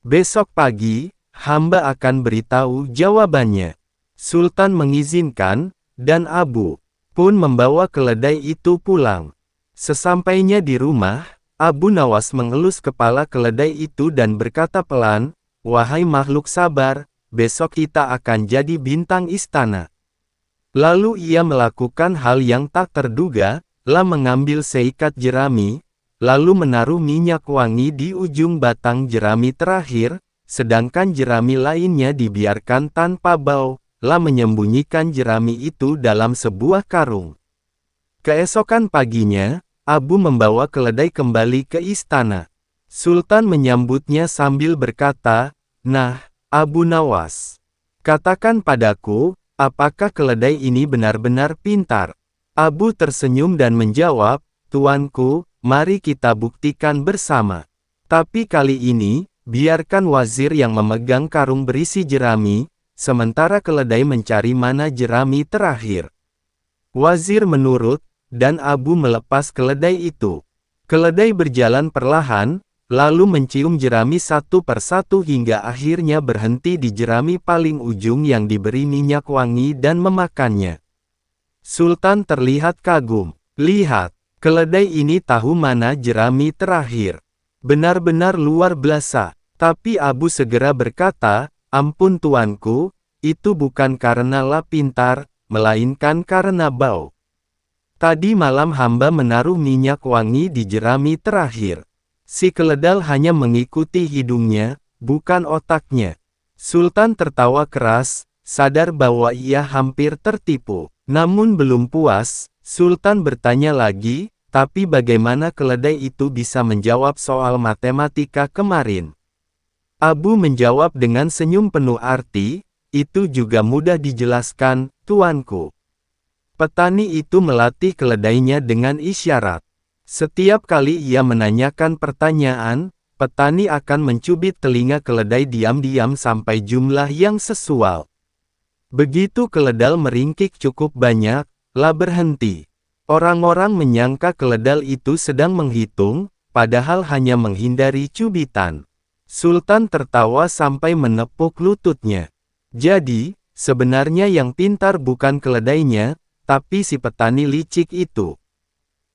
Besok pagi, hamba akan beritahu jawabannya." Sultan mengizinkan, dan Abu pun membawa keledai itu pulang. Sesampainya di rumah, Abu Nawas mengelus kepala keledai itu dan berkata pelan, "Wahai makhluk sabar, besok kita akan jadi bintang istana." Lalu ia melakukan hal yang tak terduga, mengambil seikat jerami, lalu menaruh minyak wangi di ujung batang jerami terakhir, sedangkan jerami lainnya dibiarkan tanpa bau, menyembunyikan jerami itu dalam sebuah karung. Keesokan paginya, Abu membawa keledai kembali ke istana. Sultan menyambutnya sambil berkata, "Nah, Abu Nawas, katakan padaku, apakah keledai ini benar-benar pintar?" Abu tersenyum dan menjawab, "Tuanku, mari kita buktikan bersama. Tapi kali ini, biarkan wazir yang memegang karung berisi jerami, sementara keledai mencari mana jerami terakhir." Wazir menurut, dan Abu melepas keledai itu. Keledai berjalan perlahan, lalu mencium jerami satu persatu hingga akhirnya berhenti di jerami paling ujung yang diberi minyak wangi dan memakannya. Sultan terlihat kagum. Lihat, keledai ini tahu mana jerami terakhir. Benar-benar luar biasa. Tapi Abu segera berkata, ampun tuanku, itu bukan karena La pintar, melainkan karena bau. Tadi malam hamba menaruh minyak wangi di jerami terakhir. Si keledai hanya mengikuti hidungnya, bukan otaknya. Sultan tertawa keras, sadar bahwa ia hampir tertipu. Namun belum puas, Sultan bertanya lagi, tapi bagaimana keledai itu bisa menjawab soal matematika kemarin? Abu menjawab dengan senyum penuh arti, itu juga mudah dijelaskan, tuanku. Petani itu melatih keledainya dengan isyarat. Setiap kali ia menanyakan pertanyaan, petani akan mencubit telinga keledai diam-diam sampai jumlah yang sesuai. Begitu keledai meringkik cukup banyak, lah berhenti. Orang-orang menyangka keledai itu sedang menghitung, padahal hanya menghindari cubitan. Sultan tertawa sampai menepuk lututnya. Jadi, sebenarnya yang pintar bukan keledainya, tapi si petani licik itu.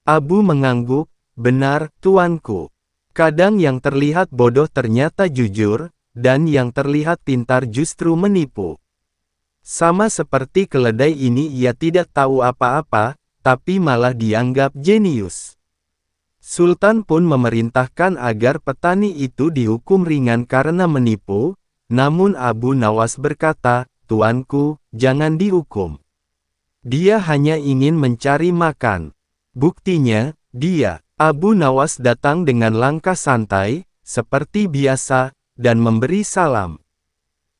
Abu mengangguk, benar, tuanku. Kadang yang terlihat bodoh ternyata jujur, dan yang terlihat pintar justru menipu. Sama seperti keledai ini, ia tidak tahu apa-apa, tapi malah dianggap jenius. Sultan pun memerintahkan agar petani itu dihukum ringan karena menipu, namun Abu Nawas berkata, tuanku, jangan dihukum. Dia hanya ingin mencari makan. Buktinya, Abu Nawas datang dengan langkah santai, seperti biasa, dan memberi salam.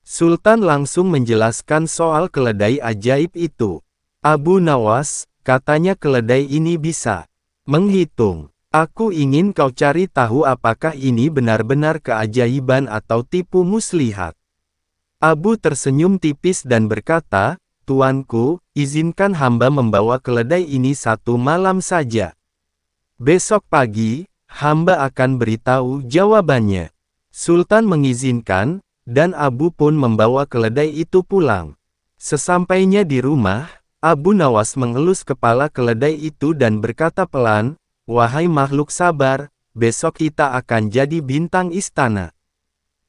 Sultan langsung menjelaskan soal keledai ajaib itu. Abu Nawas, katanya keledai ini bisa menghitung. Aku ingin kau cari tahu apakah ini benar-benar keajaiban atau tipu muslihat. Abu tersenyum tipis dan berkata, tuanku, izinkan hamba membawa keledai ini satu malam saja. Besok pagi, hamba akan beritahu jawabannya. Sultan mengizinkan, dan Abu pun membawa keledai itu pulang. Sesampainya di rumah, Abu Nawas mengelus kepala keledai itu dan berkata pelan, wahai makhluk sabar, besok kita akan jadi bintang istana.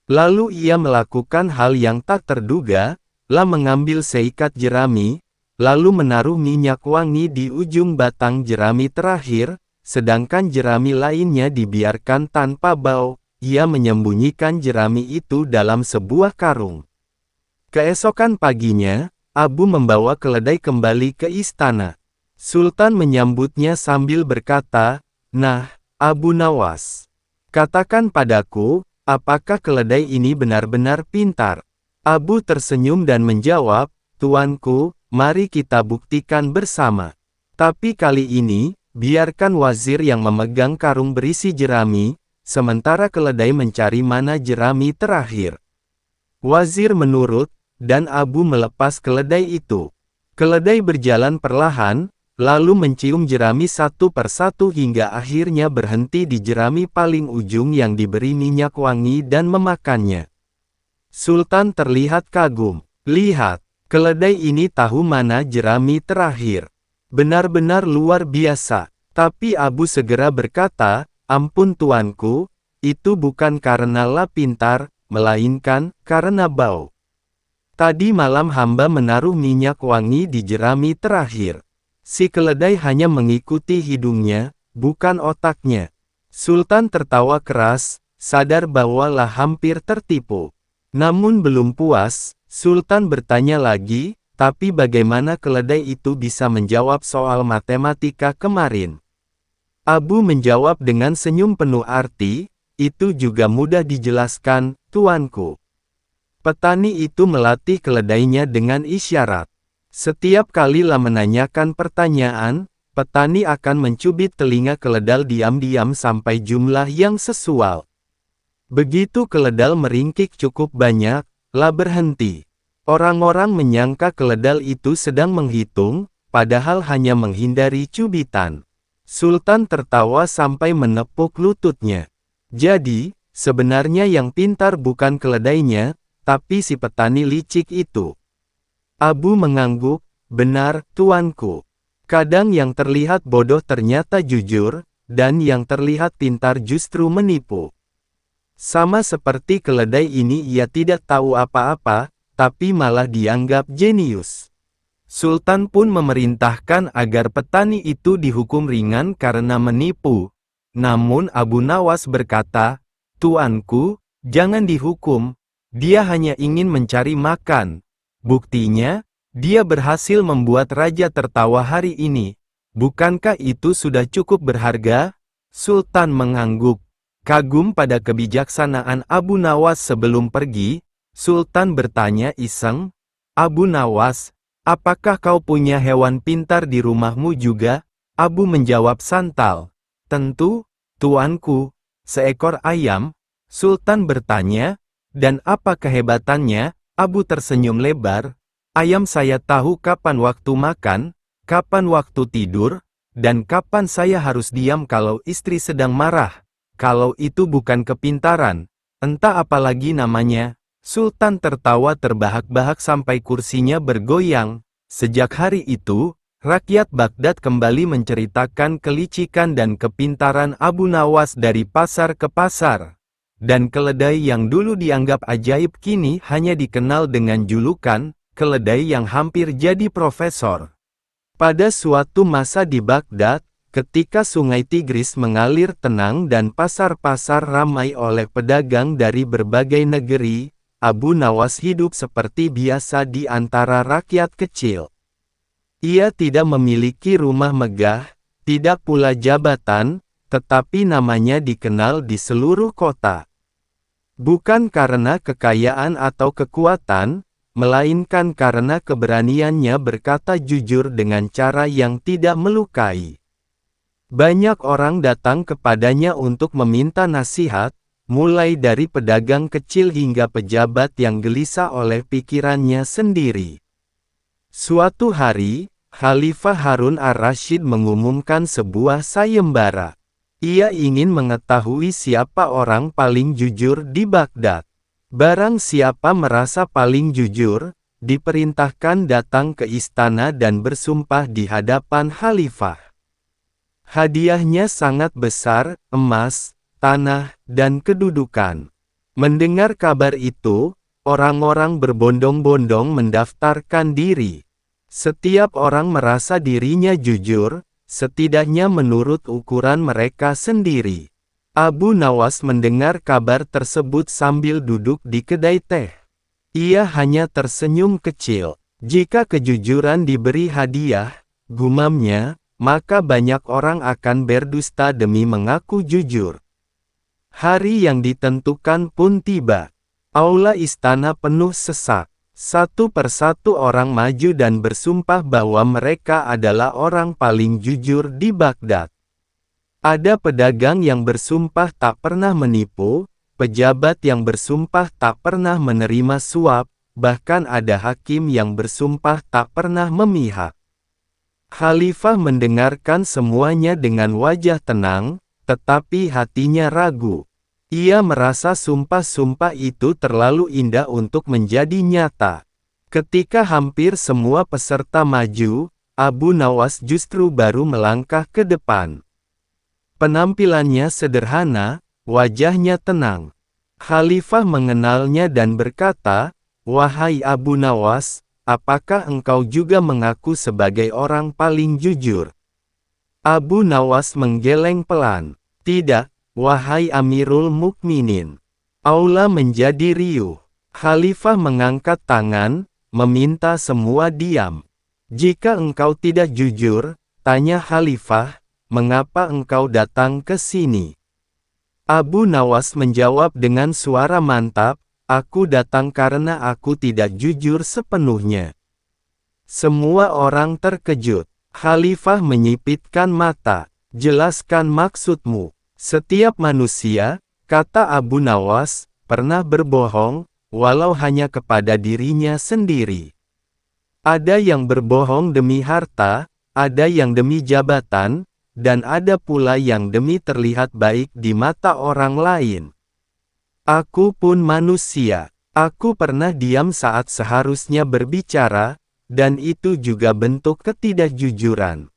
Lalu ia melakukan hal yang tak terduga, lah mengambil seikat jerami, lalu menaruh minyak wangi di ujung batang jerami terakhir, sedangkan jerami lainnya dibiarkan tanpa bau. Ia menyembunyikan jerami itu dalam sebuah karung. Keesokan paginya, Abu membawa keledai kembali ke istana. Sultan menyambutnya sambil berkata, nah, Abu Nawas, katakan padaku, apakah keledai ini benar-benar pintar? Abu tersenyum dan menjawab, tuanku, mari kita buktikan bersama. Tapi kali ini, biarkan wazir yang memegang karung berisi jerami, sementara keledai mencari mana jerami terakhir. Wazir menurut, dan Abu melepas keledai itu. Keledai berjalan perlahan, lalu mencium jerami satu persatu hingga akhirnya berhenti di jerami paling ujung yang diberi minyak wangi dan memakannya. Sultan terlihat kagum. Lihat, keledai ini tahu mana jerami terakhir. Benar-benar luar biasa. Tapi Abu segera berkata, ampun tuanku, itu bukan karena La pintar, melainkan karena bau. Tadi malam hamba menaruh minyak wangi di jerami terakhir. Si keledai hanya mengikuti hidungnya, bukan otaknya. Sultan tertawa keras, sadar bahwa lah hampir tertipu. Namun belum puas, Sultan bertanya lagi, tapi bagaimana keledai itu bisa menjawab soal matematika kemarin? Abu menjawab dengan senyum penuh arti, itu juga mudah dijelaskan, tuanku. Petani itu melatih keledainya dengan isyarat. Setiap kali lah menanyakan pertanyaan, petani akan mencubit telinga keledai diam-diam sampai jumlah yang sesuai. Begitu keledai meringkik cukup banyak, lah berhenti. Orang-orang menyangka keledai itu sedang menghitung, padahal hanya menghindari cubitan. Sultan tertawa sampai menepuk lututnya. Jadi, sebenarnya yang pintar bukan keledainya, tapi si petani licik itu. Abu mengangguk, benar, tuanku. Kadang yang terlihat bodoh ternyata jujur, dan yang terlihat pintar justru menipu. Sama seperti keledai ini, ia tidak tahu apa-apa, tapi malah dianggap jenius. Sultan pun memerintahkan agar petani itu dihukum ringan karena menipu. Namun Abu Nawas berkata, "Tuanku, jangan dihukum. Dia hanya ingin mencari makan. Buktinya, dia berhasil membuat raja tertawa hari ini. Bukankah itu sudah cukup berharga?" Sultan mengangguk. Kagum pada kebijaksanaan Abu Nawas. Sebelum pergi, Sultan bertanya iseng, "Abu Nawas, apakah kau punya hewan pintar di rumahmu juga?" Abu menjawab santal, "Tentu, tuanku, seekor ayam." Sultan bertanya, "Dan apa kehebatannya?" Abu tersenyum lebar, "Ayam saya tahu kapan waktu makan, kapan waktu tidur, dan kapan saya harus diam kalau istri sedang marah. Kalau itu bukan kepintaran, entah apa lagi namanya." Sultan tertawa terbahak-bahak sampai kursinya bergoyang. Sejak hari itu, rakyat Baghdad kembali menceritakan kelicikan dan kepintaran Abu Nawas dari pasar ke pasar. Dan keledai yang dulu dianggap ajaib kini hanya dikenal dengan julukan keledai yang hampir jadi profesor. Pada suatu masa di Baghdad, ketika sungai Tigris mengalir tenang dan pasar-pasar ramai oleh pedagang dari berbagai negeri, Abu Nawas hidup seperti biasa di antara rakyat kecil. Ia tidak memiliki rumah megah, tidak pula jabatan, tetapi namanya dikenal di seluruh kota. Bukan karena kekayaan atau kekuatan, melainkan karena keberaniannya berkata jujur dengan cara yang tidak melukai. Banyak orang datang kepadanya untuk meminta nasihat, mulai dari pedagang kecil hingga pejabat yang gelisah oleh pikirannya sendiri. Suatu hari, Khalifah Harun ar-Rasyid mengumumkan sebuah sayembara. Ia ingin mengetahui siapa orang paling jujur di Baghdad. Barang siapa merasa paling jujur, diperintahkan datang ke istana dan bersumpah di hadapan Khalifah. Hadiahnya sangat besar, emas, tanah, dan kedudukan. Mendengar kabar itu, orang-orang berbondong-bondong mendaftarkan diri. Setiap orang merasa dirinya jujur, setidaknya menurut ukuran mereka sendiri. Abu Nawas mendengar kabar tersebut sambil duduk di kedai teh. Ia hanya tersenyum kecil. Jika kejujuran diberi hadiah, gumamnya, maka banyak orang akan berdusta demi mengaku jujur. Hari yang ditentukan pun tiba. Aula istana penuh sesak. Satu persatu orang maju dan bersumpah bahwa mereka adalah orang paling jujur di Baghdad. Ada pedagang yang bersumpah tak pernah menipu, pejabat yang bersumpah tak pernah menerima suap, bahkan ada hakim yang bersumpah tak pernah memihak. Khalifah mendengarkan semuanya dengan wajah tenang, tetapi hatinya ragu. Ia merasa sumpah-sumpah itu terlalu indah untuk menjadi nyata. Ketika hampir semua peserta maju, Abu Nawas justru baru melangkah ke depan. Penampilannya sederhana, wajahnya tenang. Khalifah mengenalnya dan berkata, "Wahai Abu Nawas, apakah engkau juga mengaku sebagai orang paling jujur?" Abu Nawas menggeleng pelan. "Tidak, wahai Amirul Mukminin." Aula menjadi riuh. Khalifah mengangkat tangan, meminta semua diam. "Jika engkau tidak jujur," tanya Khalifah, "mengapa engkau datang ke sini?" Abu Nawas menjawab dengan suara mantap, "Aku datang karena aku tidak jujur sepenuhnya." Semua orang terkejut. Khalifah menyipitkan mata. "Jelaskan maksudmu." "Setiap manusia," kata Abu Nawas, "pernah berbohong, walau hanya kepada dirinya sendiri. Ada yang berbohong demi harta, ada yang demi jabatan, dan ada pula yang demi terlihat baik di mata orang lain. Aku pun manusia. Aku pernah diam saat seharusnya berbicara, dan itu juga bentuk ketidakjujuran.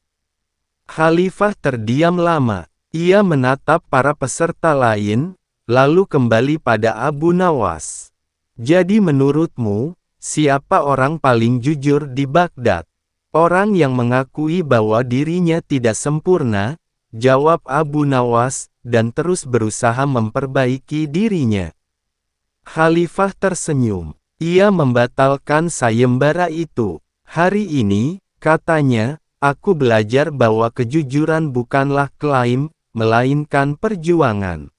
Khalifah terdiam lama. Ia menatap para peserta lain, lalu kembali pada Abu Nawas. Jadi menurutmu, siapa orang paling jujur di Baghdad? Orang yang mengakui bahwa dirinya tidak sempurna, jawab Abu Nawas, dan terus berusaha memperbaiki dirinya. Khalifah tersenyum. Ia membatalkan sayembara itu. Hari ini, katanya, aku belajar bahwa kejujuran bukanlah klaim, melainkan perjuangan.